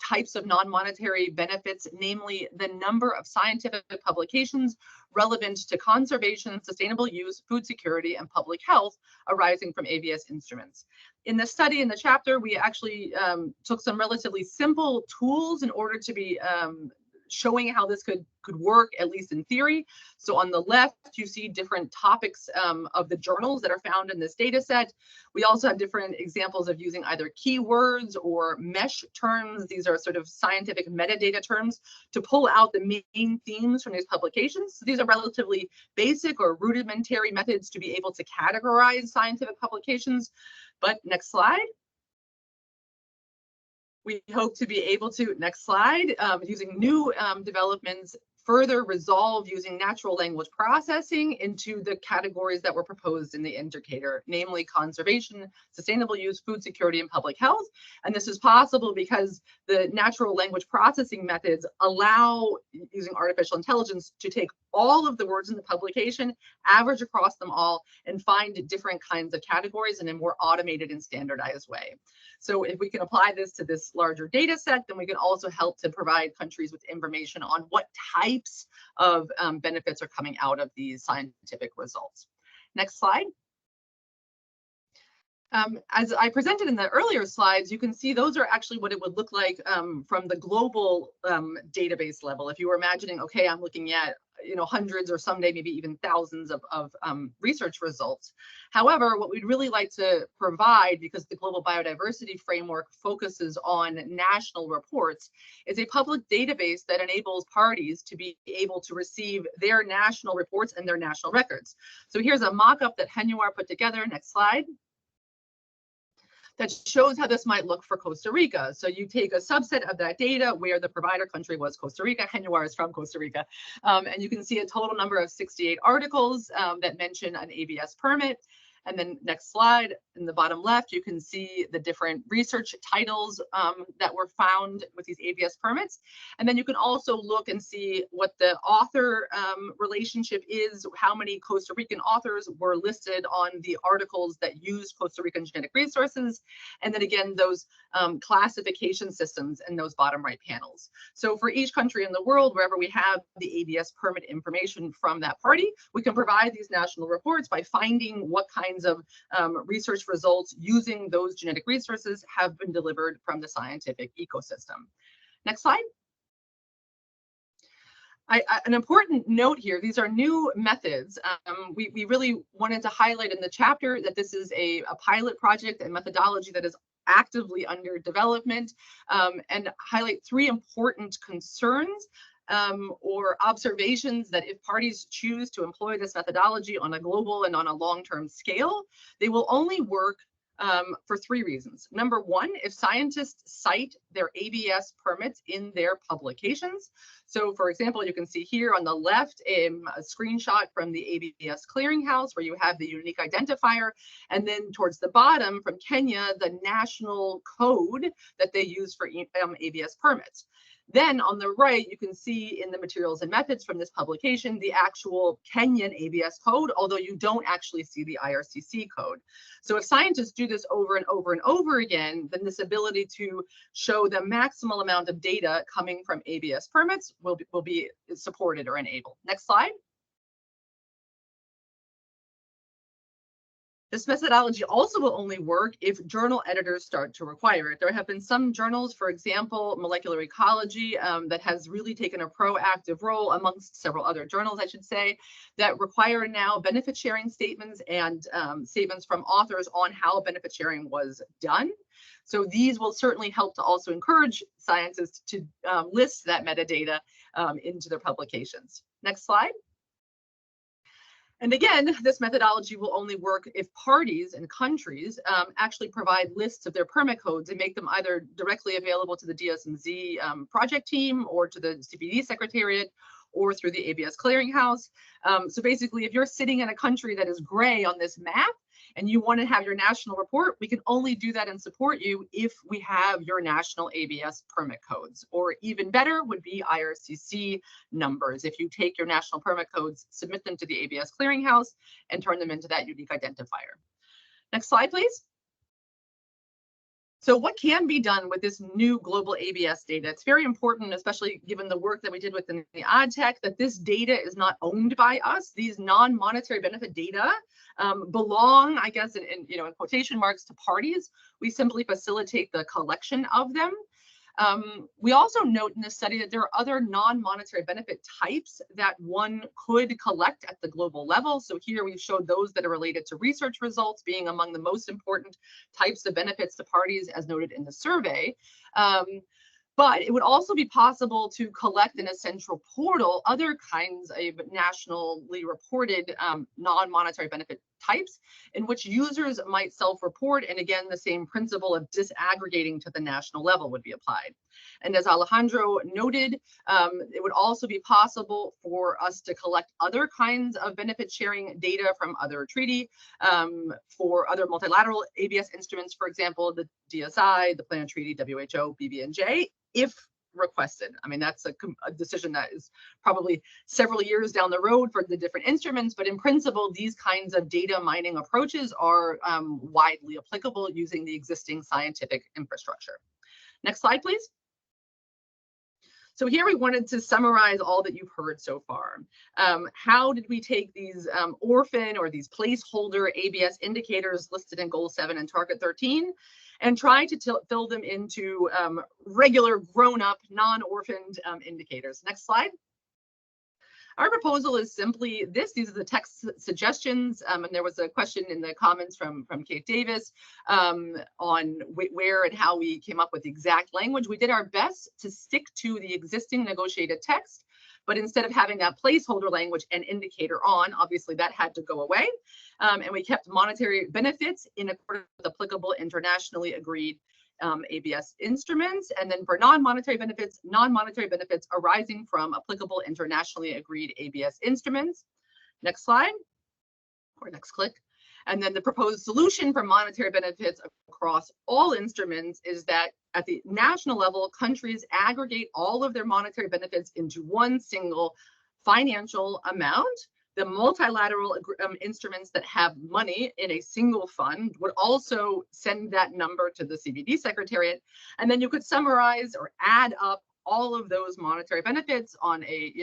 types of non-monetary benefits, namely the number of scientific publications relevant to conservation, sustainable use, food security, and public health arising from ABS instruments. In the study, in the chapter, we actually took some relatively simple tools in order to be showing how this could work, at least in theory. So on the left, you see different topics of the journals that are found in this data set. We also have different examples of using either keywords or mesh terms. These are sort of scientific metadata terms to pull out the main themes from these publications. So these are relatively basic or rudimentary methods to be able to categorize scientific publications. But next slide. We hope to be able to, next slide, using new developments, further resolve using natural language processing into the categories that were proposed in the indicator, namely conservation, sustainable use, food security, and public health. And this is possible because the natural language processing methods allow, using artificial intelligence, to take all of the words in the publication, average across them all, and find different kinds of categories in a more automated and standardized way. So if we can apply this to this larger data set, then we can also help to provide countries with information on what type types of benefits are coming out of these scientific results. Next slide. As I presented in the earlier slides, you can see those are actually what it would look like from the global database level. If you were imagining, okay, I'm looking at hundreds or someday maybe even thousands of research results. However, what we'd really like to provide, because the Global Biodiversity Framework focuses on national reports, is a public database that enables parties to be able to receive their national reports and their national records. So here's a mock-up that Henuar put together. Next slide. That shows how this might look for Costa Rica. So you take a subset of that data where the provider country was Costa Rica. Henuar is from Costa Rica. And you can see a total number of 68 articles that mention an ABS permit. And then next slide, in the bottom left, you can see the different research titles that were found with these ABS permits. And then you can also look and see what the author relationship is, how many Costa Rican authors were listed on the articles that use Costa Rican genetic resources. And then again, those classification systems in those bottom right panels. So for each country in the world, wherever we have the ABS permit information from that party, we can provide these national reports by finding what kinds of research results using those genetic resources have been delivered from the scientific ecosystem. Next slide. An important note here, these are new methods. We really wanted to highlight in the chapter that this is a pilot project and methodology that is actively under development, and highlight three important concerns or observations that if parties choose to employ this methodology on a global and on a long-term scale, they will only work for three reasons. Number one, if scientists cite their ABS permits in their publications. So for example, you can see here on the left a screenshot from the ABS clearinghouse where you have the unique identifier, and then towards the bottom from Kenya, the national code that they use for ABS permits. Then on the right, you can see in the materials and methods from this publication, the actual Kenyan ABS code, although you don't actually see the IRCC code. So if scientists do this over and over and over again, then this ability to show the maximal amount of data coming from ABS permits will be supported or enabled. Next slide. This methodology also will only work if journal editors start to require it. There have been some journals, for example, Molecular Ecology, that has really taken a proactive role amongst several other journals, I should say, that require now benefit sharing statements and statements from authors on how benefit sharing was done. So these will certainly help to also encourage scientists to list that metadata into their publications. Next slide. And again, this methodology will only work if parties and countries actually provide lists of their permit codes and make them either directly available to the DSMZ project team or to the CPD Secretariat or through the ABS clearinghouse. So basically, if you're sitting in a country that is gray on this map and you want to have your national report, we can only do that and support you if we have your national ABS permit codes, or even better would be IRCC numbers. If you take your national permit codes, submit them to the ABS clearinghouse and turn them into that unique identifier. Next slide, please. So what can be done with this new global ABS data? It's very important, especially given the work that we did within the AdTech, that this data is not owned by us. These non-monetary benefit data belong, I guess, in quotation marks, to parties. We simply facilitate the collection of them. We also note in this study that there are other non-monetary benefit types that one could collect at the global level. So here we've showed those that are related to research results being among the most important types of benefits to parties as noted in the survey. But it would also be possible to collect in a central portal other kinds of nationally reported non-monetary benefit types in which users might self-report. And again, the same principle of disaggregating to the national level would be applied. And as Alejandro noted, it would also be possible for us to collect other kinds of benefit sharing data from other treaty, for other multilateral ABS instruments, for example, the DSI, the Planet Treaty, WHO, BBNJ, if requested. I mean, that's a decision that is probably several years down the road for the different instruments, but in principle, these kinds of data mining approaches are widely applicable using the existing scientific infrastructure. Next slide, please. So here we wanted to summarize all that you've heard so far. How did we take these orphan or these placeholder ABS indicators listed in Goal 7 and Target 13 and try to fill them into regular grown-up, non-orphaned indicators? Next slide. Our proposal is simply this. These are the text suggestions. And there was a question in the comments from Kate Davis on where and how we came up with the exact language. We did our best to stick to the existing negotiated text, but instead of having that placeholder language and indicator on, obviously that had to go away. And we kept monetary benefits in accordance with applicable internationally agreed ABS instruments, and then for non-monetary benefits arising from applicable internationally agreed ABS instruments. Next slide, or next click. And then the proposed solution for monetary benefits across all instruments is that at the national level, countries aggregate all of their monetary benefits into one single financial amount. The multilateral instruments that have money in a single fund would also send that number to the CBD Secretariat. And then you could summarize or add up all of those monetary benefits on a,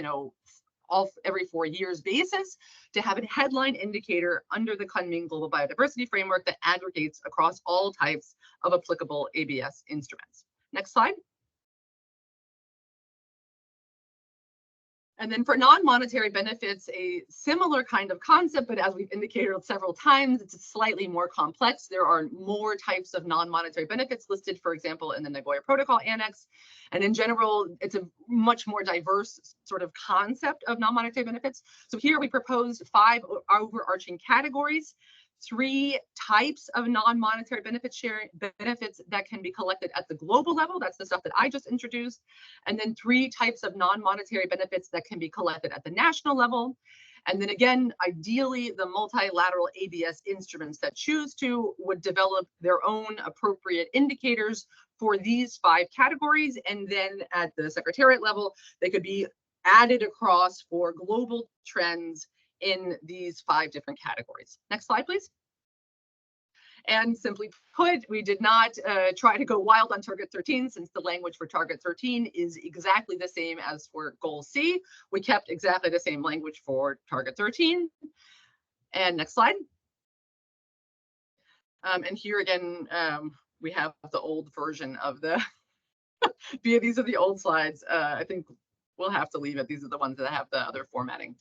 every 4 years basis to have a headline indicator under the Kunming Global Biodiversity Framework that aggregates across all types of applicable ABS instruments. Next slide. And then for non-monetary benefits, a similar kind of concept, but as we've indicated several times, it's slightly more complex. There are more types of non-monetary benefits listed, for example, in the Nagoya Protocol Annex. And in general, it's a much more diverse sort of concept of non-monetary benefits. So here we proposed 5 overarching categories. 3 types of non-monetary benefits that can be collected at the global level. That's the stuff that I just introduced. And then 3 types of non-monetary benefits that can be collected at the national level. And then again, ideally, the multilateral ABS instruments that choose to would develop their own appropriate indicators for these 5 categories. And then at the Secretariat level, they could be added across for global trends in these 5 different categories. Next slide, please. And simply put, we did not try to go wild on Target 13 since the language for Target 13 is exactly the same as for Goal C. We kept exactly the same language for Target 13. And next slide. And here again, we have the old version of the, these are the old slides. I think we'll have to leave it. These are the ones that have the other formatting.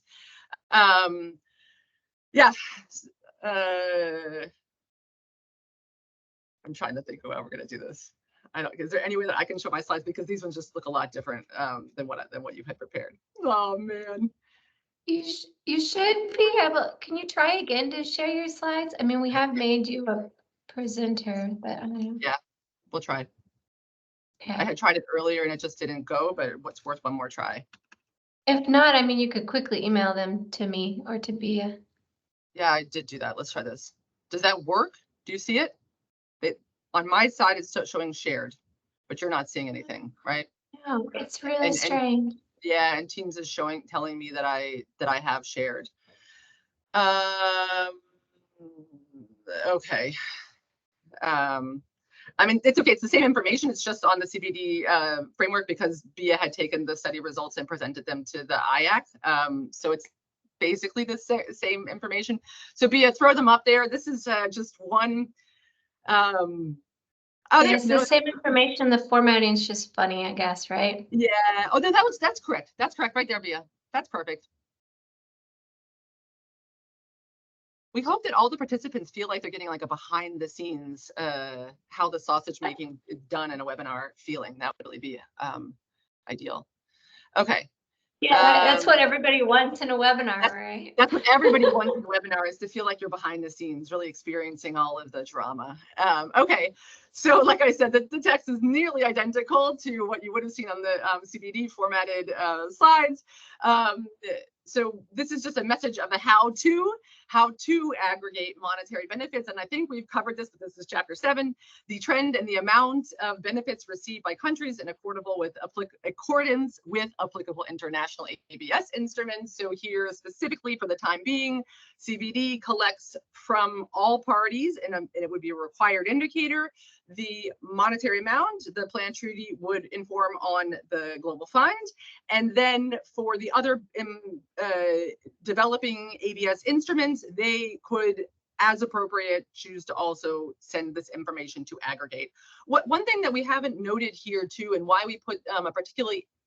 Yeah. I'm trying to think of how we're going to do this. Is there any way that I can show my slides, because these ones just look a lot different than what you had prepared. Oh man. You should be able. Can you try again to share your slides? I mean, we have made you a presenter, but yeah, we'll try. Okay. I had tried it earlier and it just didn't go, but what's worth one more try. If not, I mean, you could quickly email them to me or to Bia. Yeah, I did do that. Let's try this. Does that work? Do you see it? On my side, it's showing shared, but you're not seeing anything, right? No, it's really strange. Yeah, and Teams is telling me that I have shared. Okay. I mean, it's okay. It's the same information. It's just on the CBD framework because Bia had taken the study results and presented them to the IAC. So it's basically the same information. So Bia, throw them up there. This is just one. It's the same information. The formatting is just funny, I guess, right? Yeah. Oh, no, that's correct. That's correct right there, Bia. That's perfect. We hope that all the participants feel like they're getting like a behind the scenes, how the sausage making is done in a webinar feeling. That would really be ideal. Okay. Yeah, that's what everybody wants in a webinar, right? That's what everybody wants in a webinar, is to feel like you're behind the scenes, really experiencing all of the drama. Okay, so like I said, the text is nearly identical to what you would have seen on the CBD formatted slides. So this is just a message of the how to aggregate monetary benefits. And I think we've covered this, but this is chapter 7, the trend and the amount of benefits received by countries in accordance with applicable international ABS instruments. So here specifically for the time being, CBD collects from all parties, and it would be a required indicator. the monetary amount the plan treaty would inform on the Global Fund. And then for the other developing ABS instruments, they could, as appropriate, choose to also send this information to aggregate. One thing that we haven't noted here too, and why we put a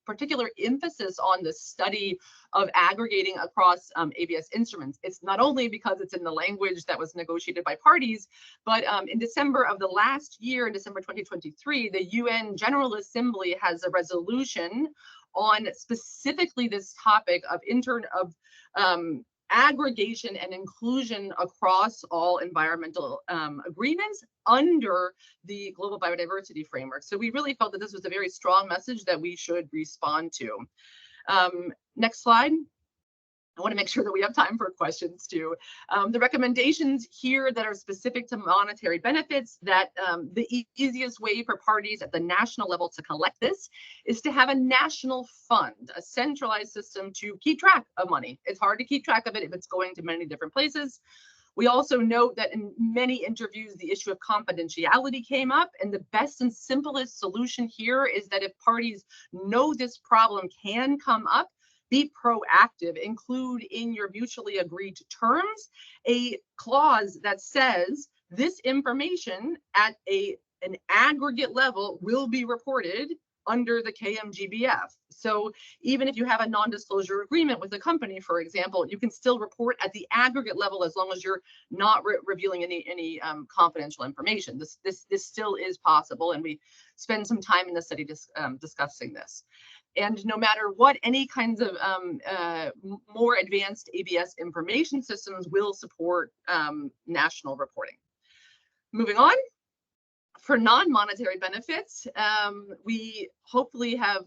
particular emphasis on the study of aggregating across ABS instruments. It's not only because it's in the language that was negotiated by parties, but in December of the last year, in December 2023, the UN General Assembly has a resolution on specifically this topic of aggregation and inclusion across all environmental agreements under the Global Biodiversity Framework. So we really felt that this was a very strong message that we should respond to. Next slide. I want to make sure that we have time for questions too. The recommendations here that are specific to monetary benefits, that the easiest way for parties at the national level to collect this is to have a national fund, a centralized system to keep track of money. It's hard to keep track of it if it's going to many different places. We also note that in many interviews, the issue of confidentiality came up, and the best and simplest solution here is that if parties know this problem can come up, be proactive, include in your mutually agreed terms a clause that says this information at an aggregate level will be reported under the KMGBF. So even if you have a non-disclosure agreement with a company, for example, you can still report at the aggregate level as long as you're not revealing any confidential information. This still is possible, and we spend some time in the study discussing this. And no matter what, any kinds of more advanced ABS information systems will support national reporting. Moving on. For non-monetary benefits, we hopefully have,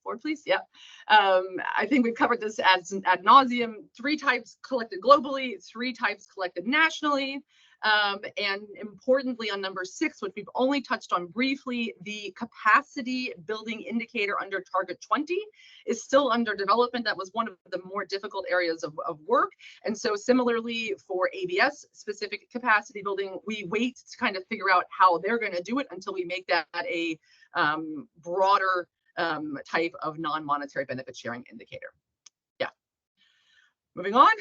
forward please, yeah. I think we've covered this ad nauseum, 3 types collected globally, 3 types collected nationally. And importantly, on number 6, which we've only touched on briefly, the capacity building indicator under Target 20 is still under development. That was one of the more difficult areas of work. And so similarly for ABS specific capacity building, we wait to kind of figure out how they're going to do it until we make that a broader type of non-monetary benefit sharing indicator. Yeah. Moving on.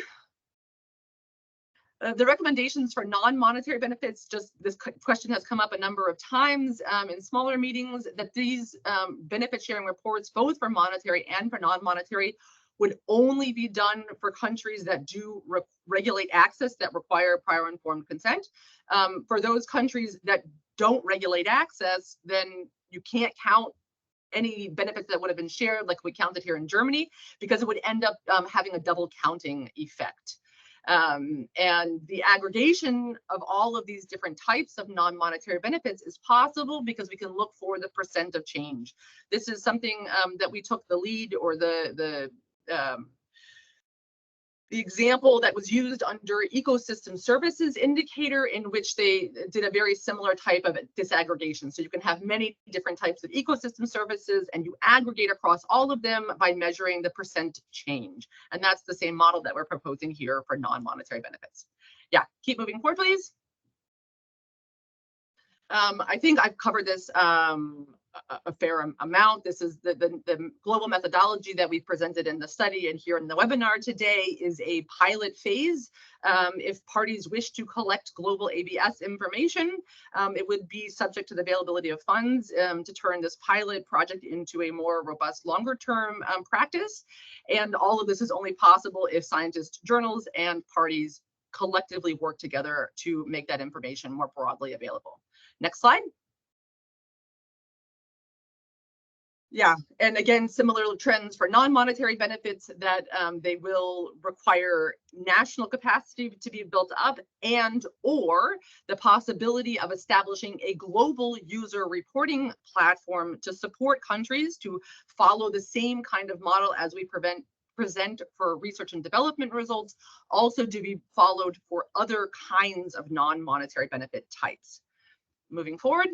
The recommendations for non-monetary benefits, just this question has come up a number of times in smaller meetings, that these benefit sharing reports, both for monetary and for non-monetary, would only be done for countries that do regulate access that require prior informed consent. For those countries that don't regulate access, then you can't count any benefits that would have been shared like we counted here in Germany, because it would end up having a double counting effect. And the aggregation of all of these different types of non-monetary benefits is possible because we can look for the percent of change. This is something that we took the lead, or the example that was used under ecosystem services indicator, in which they did a very similar type of disaggregation. So you can have many different types of ecosystem services, and you aggregate across all of them by measuring the percent change. And that's the same model that we're proposing here for non-monetary benefits. Yeah, keep moving forward, please. I think I've covered this a fair amount. This is the global methodology that we presented in the study and here in the webinar today is a pilot phase. If parties wish to collect global ABS information, it would be subject to the availability of funds to turn this pilot project into a more robust, longer-term practice. And all of this is only possible if scientists, journals, and parties collectively work together to make that information more broadly available. Next slide. Yeah, and again, similar trends for non-monetary benefits, that they will require national capacity to be built up, and or the possibility of establishing a global user reporting platform to support countries to follow the same kind of model as we present for research and development results, also to be followed for other kinds of non-monetary benefit types. Moving forward.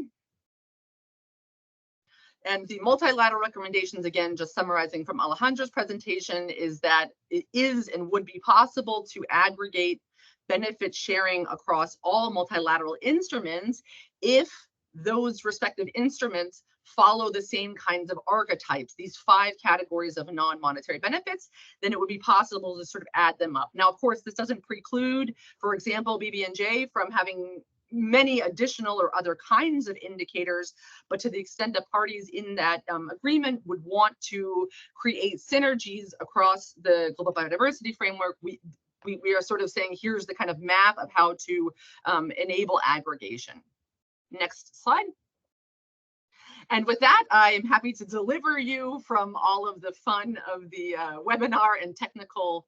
And the multilateral recommendations, again, just summarizing from Alejandra's presentation, is that it is and would be possible to aggregate benefit sharing across all multilateral instruments if those respective instruments follow the same kinds of archetypes, these 5 categories of non-monetary benefits, then it would be possible to sort of add them up. Now, of course, this doesn't preclude, for example, BB&J from having many additional or other kinds of indicators, but to the extent that parties in that agreement would want to create synergies across the global biodiversity framework, we are sort of saying, here's the kind of map of how to enable aggregation. Next slide. And with that, I am happy to deliver you from all of the fun of the webinar and technical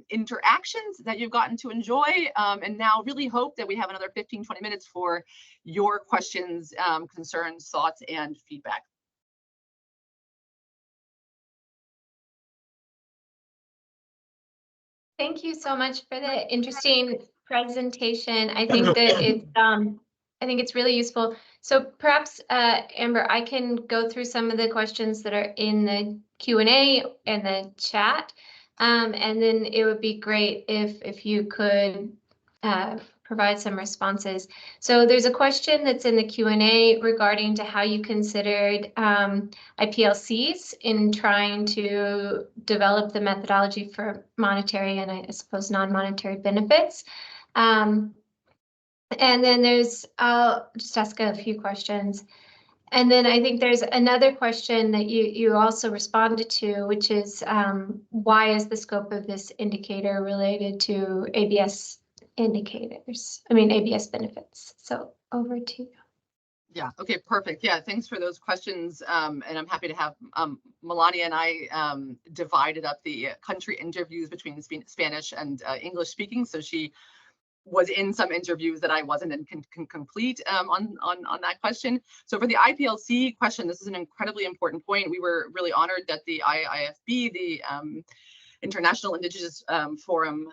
interactions that you've gotten to enjoy, and now really hope that we have another 15-20 minutes for your questions, concerns, thoughts, and feedback. Thank you so much for the interesting presentation. I think that it's really useful. So perhaps, Amber, I can go through some of the questions that are in the Q&A and the chat. And then it would be great if you could provide some responses. So there's a question that's in the Q&A regarding to how you considered IPLCs in trying to develop the methodology for monetary and I suppose non-monetary benefits. And then I'll just ask a few questions. And then I think there's another question that you also responded to, which is why is the scope of this indicator related to ABS indicators? I mean, ABS benefits. So over to you. Yeah, okay, perfect. Yeah, thanks for those questions. And I'm happy to have Melania and I divided up the country interviews between Spanish and English speaking. So she was in some interviews that I wasn't and can complete on that question. So for the IPLC question, this is an incredibly important point. We were really honored that the IIFB, the International Indigenous Forum,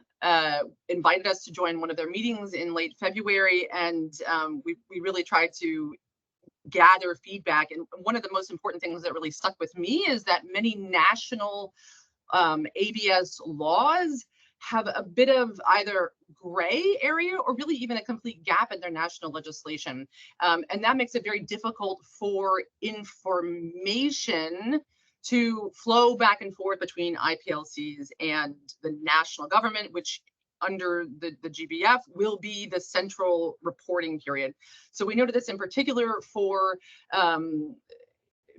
invited us to join one of their meetings in late February, and we really tried to gather feedback. And one of the most important things that really stuck with me is that many national ABS laws have a bit of either gray area or really even a complete gap in their national legislation. And that makes it very difficult for information to flow back and forth between IPLCs and the national government, which under the GBF will be the central reporting period. So we noted this in particular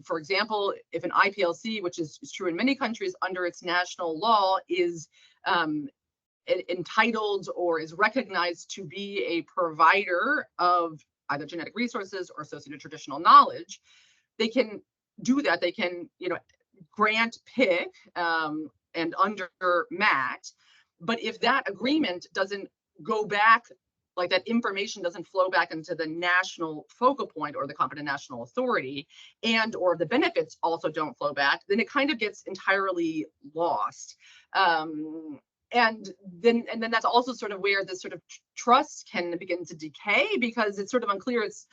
for example, if an IPLC, which is true in many countries under its national law, is entitled or is recognized to be a provider of either genetic resources or associated traditional knowledge, they can do that. They can, grant PIC and under MAT. But if that agreement doesn't go back, like that information doesn't flow back into the national focal point or the competent national authority, and or the benefits also don't flow back, then it kind of gets entirely lost. And then that's also sort of where this sort of trust can begin to decay, because it's sort of unclear. It's,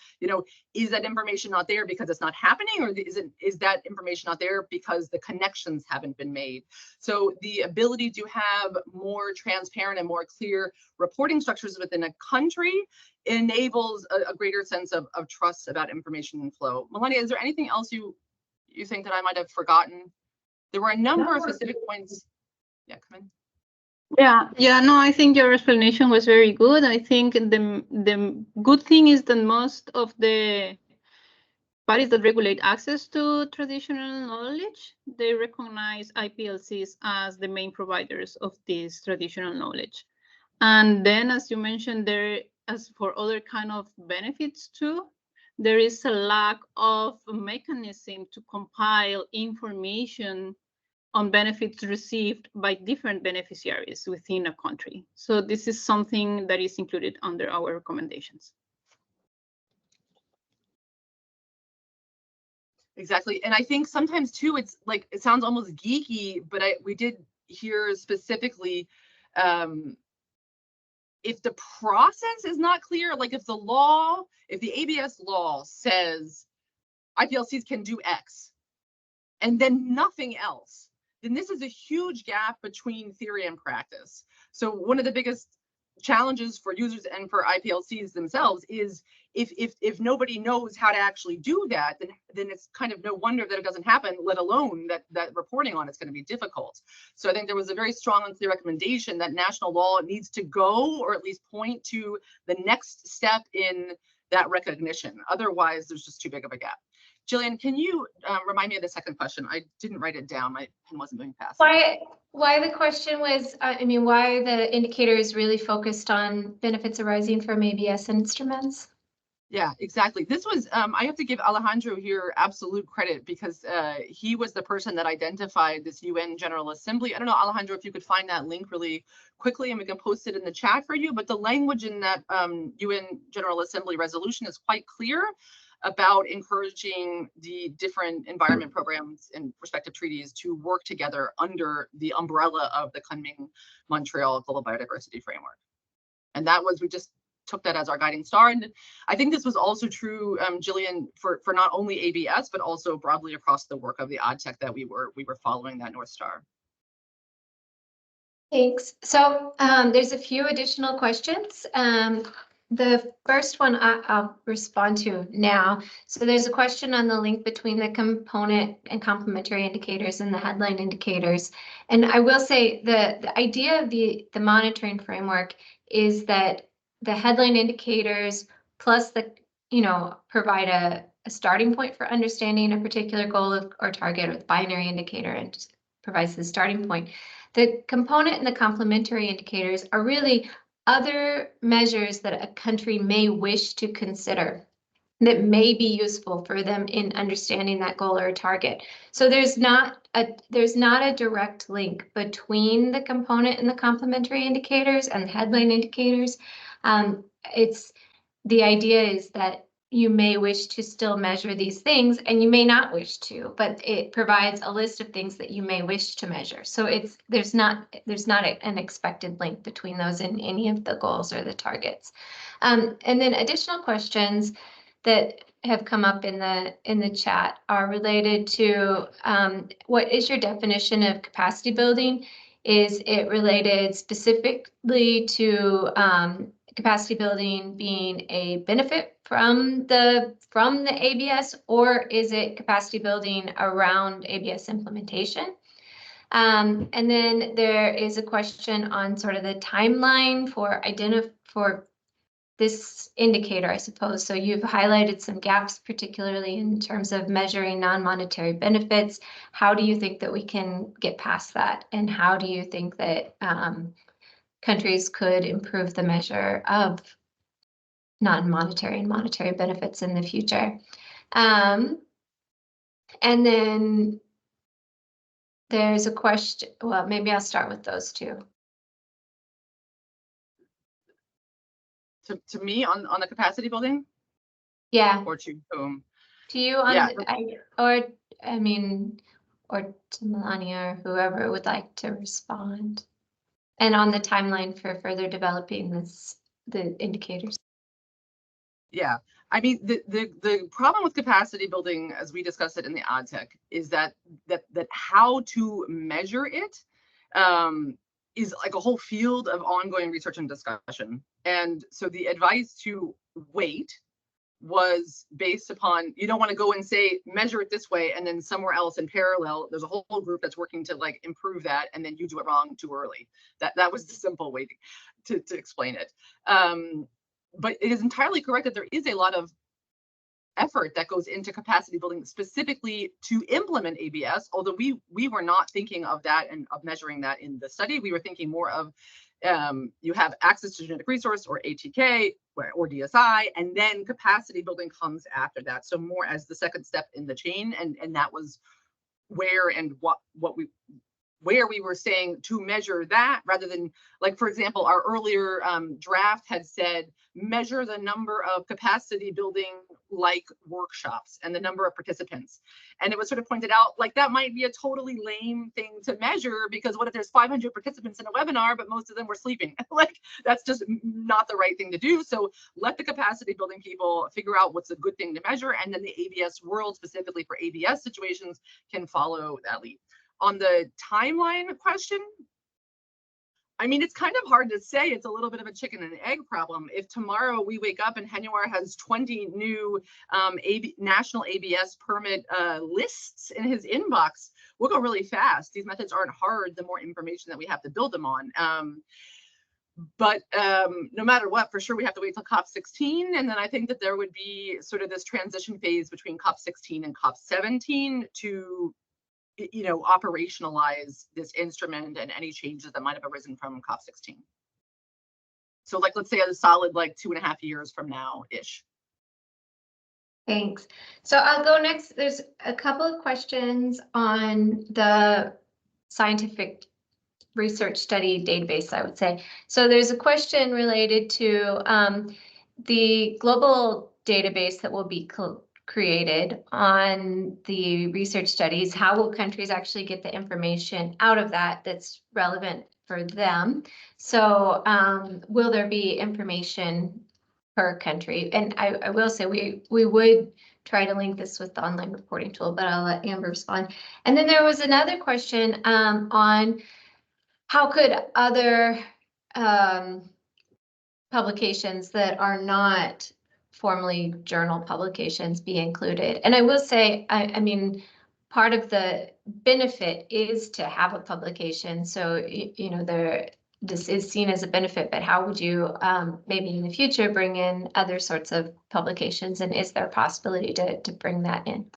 is that information not there because it's not happening, or is that information not there because the connections haven't been made? So the ability to have more transparent and more clear reporting structures within a country enables a greater sense of trust about information flow. Melania, is there anything else you think that I might have forgotten? There were a number of specific points. Yeah, come in. Yeah, no, I think your explanation was very good. I think the good thing is that most of the bodies that regulate access to traditional knowledge, they recognize IPLCs as the main providers of this traditional knowledge. And then, as you mentioned, as for other kind of benefits too, there is a lack of a mechanism to compile information on benefits received by different beneficiaries within a country. So this is something that is included under our recommendations. Exactly. And I think sometimes too, it's like, it sounds almost geeky, but we did hear specifically, if the process is not clear, like if the ABS law says IPLCs can do X and then nothing else, then this is a huge gap between theory and practice. So one of the biggest challenges for users and for IPLCs themselves is if nobody knows how to actually do that, then it's kind of no wonder that it doesn't happen, let alone that reporting on it's going to be difficult. So I think there was a very strong and clear recommendation that national law needs to go, or at least point to the next step in that recognition. Otherwise, there's just too big of a gap. Jillian, can you remind me of the second question? I didn't write it down. My pen wasn't moving fast. Why the question was, I mean, why the indicator is really focused on benefits arising from ABS instruments? Yeah, exactly. This was, I have to give Alejandro here absolute credit, because he was the person that identified this UN General Assembly. I don't know, Alejandro, if you could find that link really quickly and we can post it in the chat for you. But the language in that UN General Assembly resolution is quite clear about encouraging the different environment programs and respective treaties to work together under the umbrella of the Kunming-Montreal Global Biodiversity Framework. And that was, we just took that as our guiding star. And I think this was also true, Jillian, for not only ABS, but also broadly across the work of the ODTEC that we were following that North Star. Thanks. So there's a few additional questions. The first one I'll respond to now. So there's a question on the link between the component and complementary indicators and the headline indicators. And I will say the idea of the monitoring framework is that the headline indicators plus provide a starting point for understanding a particular goal or target, or the binary indicator, and just provides the starting point. The component and the complementary indicators are really other measures that a country may wish to consider that may be useful for them in understanding that goal or target. So there's not a direct link between the component and the complementary indicators and the headline indicators. It's the idea is that you may wish to still measure these things and you may not wish to, but it provides a list of things that you may wish to measure. So there's not an expected link between those in any of the goals or the targets. And then additional questions that have come up in the chat are related to what is your definition of capacity building? Is it related specifically to capacity building being a benefit from the ABS, or is it capacity building around ABS implementation? And then there is a question on sort of the timeline for this indicator, I suppose. So you've highlighted some gaps, particularly in terms of measuring non-monetary benefits. How do you think that we can get past that? And how do you think that countries could improve the measure of non-monetary and monetary benefits in the future? And then there's a question, well, maybe I'll start with those two. To me on the capacity building? Yeah. Or to whom? To you on Yeah. or to Melania or whoever would like to respond. And on the timeline for further developing the indicators. Yeah, I mean, the problem with capacity building, as we discussed it in the ODTEC, is that how to measure it is like a whole field of ongoing research and discussion. And so the advice to wait was based upon, you don't want to go and say measure it this way and then somewhere else in parallel there's a whole group that's working to like improve that, and then you do it wrong too early. That was the simple way to explain it. But it is entirely correct that there is a lot of effort that goes into capacity building specifically to implement ABS, although we were not thinking of that and of measuring that in the study. We were thinking more of you have access to genetic resource, or ATK, or DSI, and then capacity building comes after that. So more as the second step in the chain, and that was where and where we were saying to measure that, rather than, like, for example, our earlier draft had said measure the number of capacity building like workshops and the number of participants. And it was sort of pointed out like that might be a totally lame thing to measure, because what if there's 500 participants in a webinar but most of them were sleeping? Like, that's just not the right thing to do. So let the capacity building people figure out what's a good thing to measure, and then the ABS world, specifically for ABS situations, can follow that lead. On the timeline question, I mean, it's kind of hard to say. It's a little bit of a chicken and egg problem. If tomorrow we wake up and Henuar has 20 new national ABS permit lists in his inbox, we'll go really fast. These methods aren't hard, the more information that we have to build them on. But no matter what, for sure, we have to wait till COP16. And then I think that there would be sort of this transition phase between COP16 and COP17 to, you know, operationalize this instrument and any changes that might have arisen from COP16. So like, let's say a solid like 2.5 years from now-ish. Thanks. So I'll go next. There's a couple of questions on the scientific research study database, I would say. So there's a question related to the global database that will be created on the research studies. How will countries actually get the information out of that that's relevant for them? So will there be information per country? And I will say we would try to link this with the online reporting tool, but I'll let Amber respond. And then there was another question on how could other publications that are not formally journal publications be included? And I will say, I mean, part of the benefit is to have a publication. So, you know, this is seen as a benefit, but how would you maybe in the future bring in other sorts of publications? And is there a possibility to bring that in?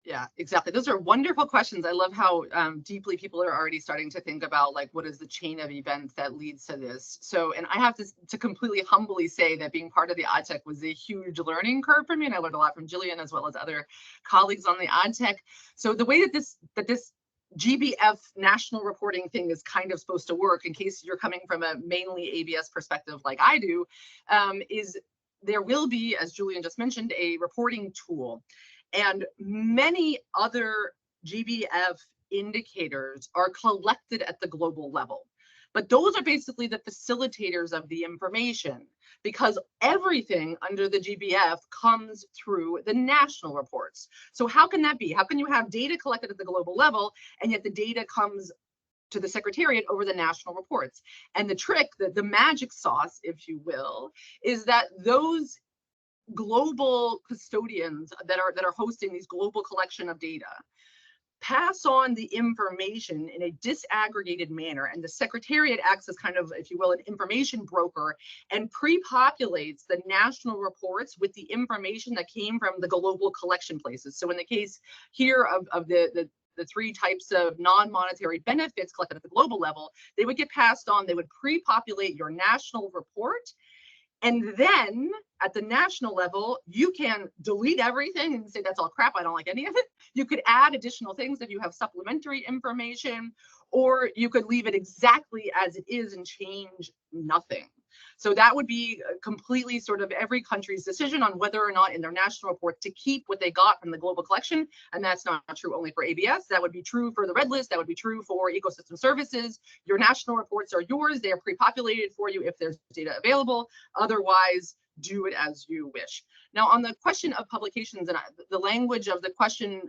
Yeah, exactly. Those are wonderful questions. I love how deeply people are already starting to think about like, what is the chain of events that leads to this? So, and I have to completely humbly say that being part of the AdTech was a huge learning curve for me. And I learned a lot from Jillian as well as other colleagues on the AdTech. So the way that this GBF national reporting thing is kind of supposed to work, in case you're coming from a mainly ABS perspective like I do, is there will be, as Julian just mentioned, a reporting tool. And many other GBF indicators are collected at the global level. But those are basically the facilitators of the information, because everything under the GBF comes through the national reports. So how can that be? How can you have data collected at the global level, and yet the data comes to the Secretariat over the national reports? And the trick, the magic sauce, if you will, is that those global custodians that are hosting these global collection of data pass on the information in a disaggregated manner, and the Secretariat acts as kind of, if you will, an information broker, and pre-populates the national reports with the information that came from the global collection places. So in the case here of the three types of non-monetary benefits collected at the global level, they would get passed on. They would pre-populate your national report. And then at the national level, you can delete everything and say, that's all crap, I don't like any of it. You could add additional things if you have supplementary information, or you could leave it exactly as it is and change nothing. So that would be completely sort of every country's decision on whether or not in their national report to keep what they got from the global collection. And that's not true only for ABS. That would be true for the Red List. That would be true for ecosystem services. Your national reports are yours. They are pre-populated for you if there's data available. Otherwise, do it as you wish. Now, on the question of publications, and the language of the question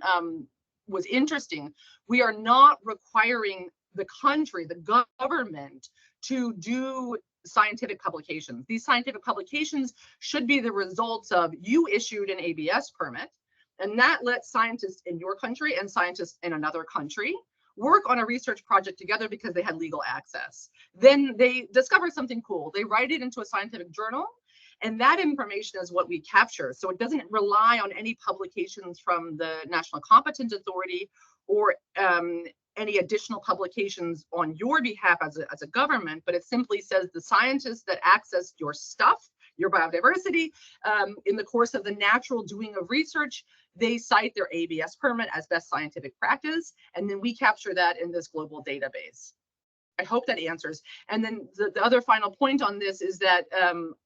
was interesting. We are not requiring the country, the government, to do scientific publications. These scientific publications should be the results of you issued an ABS permit, and that lets scientists in your country and scientists in another country work on a research project together because they had legal access. Then they discover something cool. They write it into a scientific journal, and that information is what we capture. So it doesn't rely on any publications from the National Competent Authority or any additional publications on your behalf as a government, but it simply says the scientists that accessed your stuff, your biodiversity, in the course of the natural doing of research, they cite their ABS permit as best scientific practice, and then we capture that in this global database. I hope that answers. And then the other final point on this is that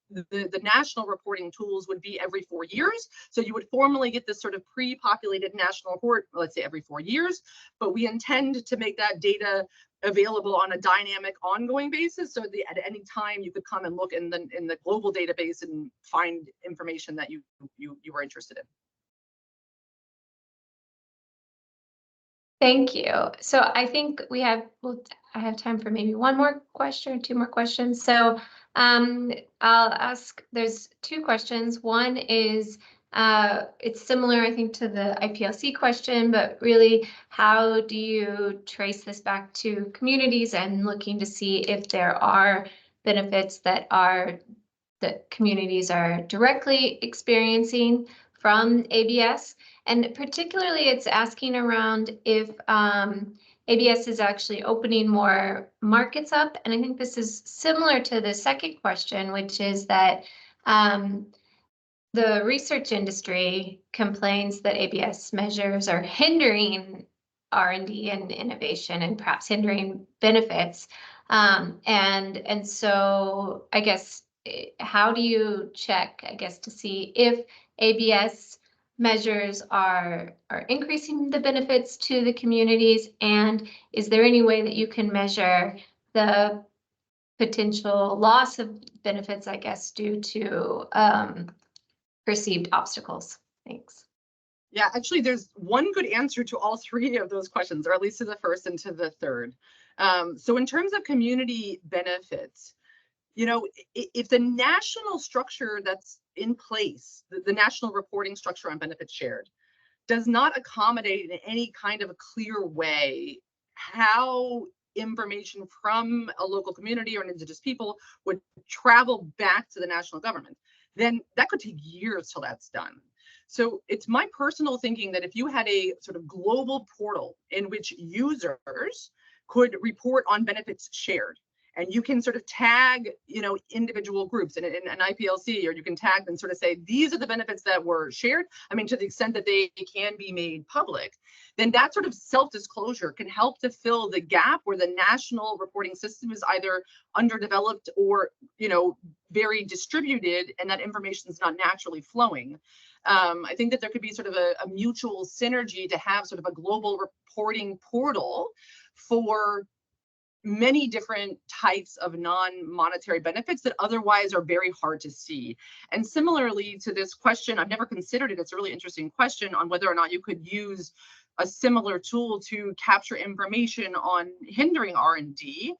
the national reporting tools would be every 4 years. So you would formally get this sort of pre-populated national report, let's say every 4 years, but we intend to make that data available on a dynamic ongoing basis. So at any time you could come and look in the global database and find information that you were interested in. Thank you. So I think we have, well, I have time for maybe one more question, two more questions. So I'll ask, there's two questions. One is, it's similar, I think, to the IPLC question, but really, how do you trace this back to communities and looking to see if there are benefits that communities are directly experiencing from ABS? And particularly, it's asking around if ABS is actually opening more markets up. And I think this is similar to the second question, which is that the research industry complains that ABS measures are hindering R&D and innovation and perhaps hindering benefits. And so I guess, how do you check, I guess, to see if ABS measures are increasing the benefits to the communities? And is there any way that you can measure the potential loss of benefits, I guess, due to perceived obstacles? Thanks. Yeah, actually, there's one good answer to all three of those questions, or at least to the first and to the third. So in terms of community benefits, you know, if the national structure that's in place, the national reporting structure on benefits shared, does not accommodate in any kind of a clear way how information from a local community or an indigenous people would travel back to the national government, then that could take years till that's done. So it's my personal thinking that if you had a sort of global portal in which users could report on benefits shared, and you can sort of tag, you know, individual groups in an IPLC, or you can tag them, sort of say, these are the benefits that were shared. I mean, to the extent that they can be made public, then that sort of self-disclosure can help to fill the gap where the national reporting system is either underdeveloped or, you know, very distributed, and that information is not naturally flowing. I think that there could be sort of a mutual synergy to have sort of a global reporting portal for many different types of non-monetary benefits that otherwise are very hard to see. And similarly to this question, I've never considered it, it's a really interesting question on whether or not you could use a similar tool to capture information on hindering R&D.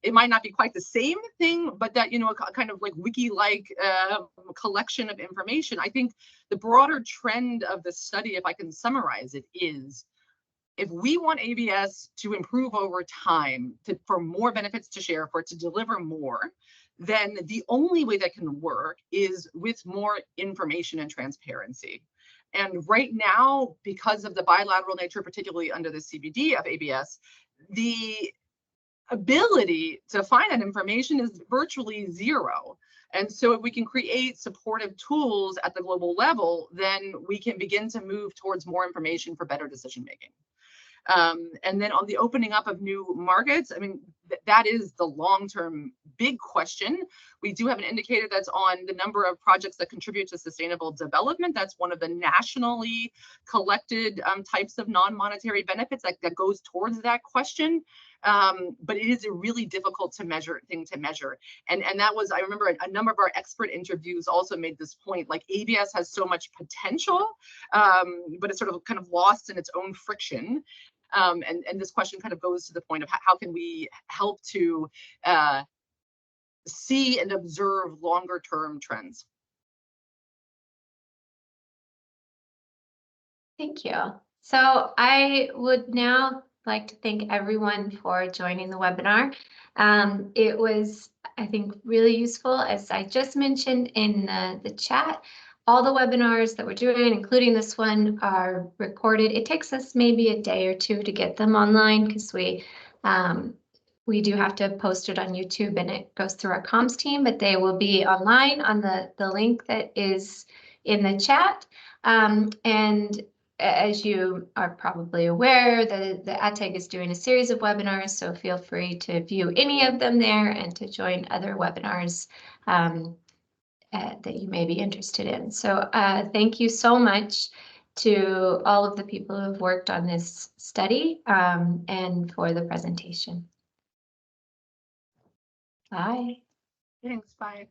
It might not be quite the same thing, but that, you know, a kind of like wiki-like collection of information. I think the broader trend of the study, if I can summarize it, is if we want ABS to improve over time, for more benefits to share, for it to deliver more, then the only way that can work is with more information and transparency. And right now, because of the bilateral nature, particularly under the CBD of ABS, the ability to find that information is virtually zero. And so if we can create supportive tools at the global level, then we can begin to move towards more information for better decision making. And then on the opening up of new markets, I mean, that is the long-term big question. We do have an indicator that's on the number of projects that contribute to sustainable development. That's one of the nationally collected types of non-monetary benefits that goes towards that question. But it is a really difficult thing to measure. And that was, I remember a number of our expert interviews also made this point, like ABS has so much potential, but it's sort of kind of lost in its own friction. And this question kind of goes to the point of how can we help to see and observe longer term trends. Thank you. So I would now like to thank everyone for joining the webinar. It was, I think, really useful. As I just mentioned in the chat, all the webinars that we're doing, including this one, are recorded. It takes us maybe a day or two to get them online because we do have to post it on YouTube, and it goes through our comms team, but they will be online on the link that is in the chat. And as you are probably aware, the ATAG is doing a series of webinars, so feel free to view any of them there and to join other webinars that you may be interested in. So thank you so much to all of the people who have worked on this study and for the presentation. Bye. Thanks, bye.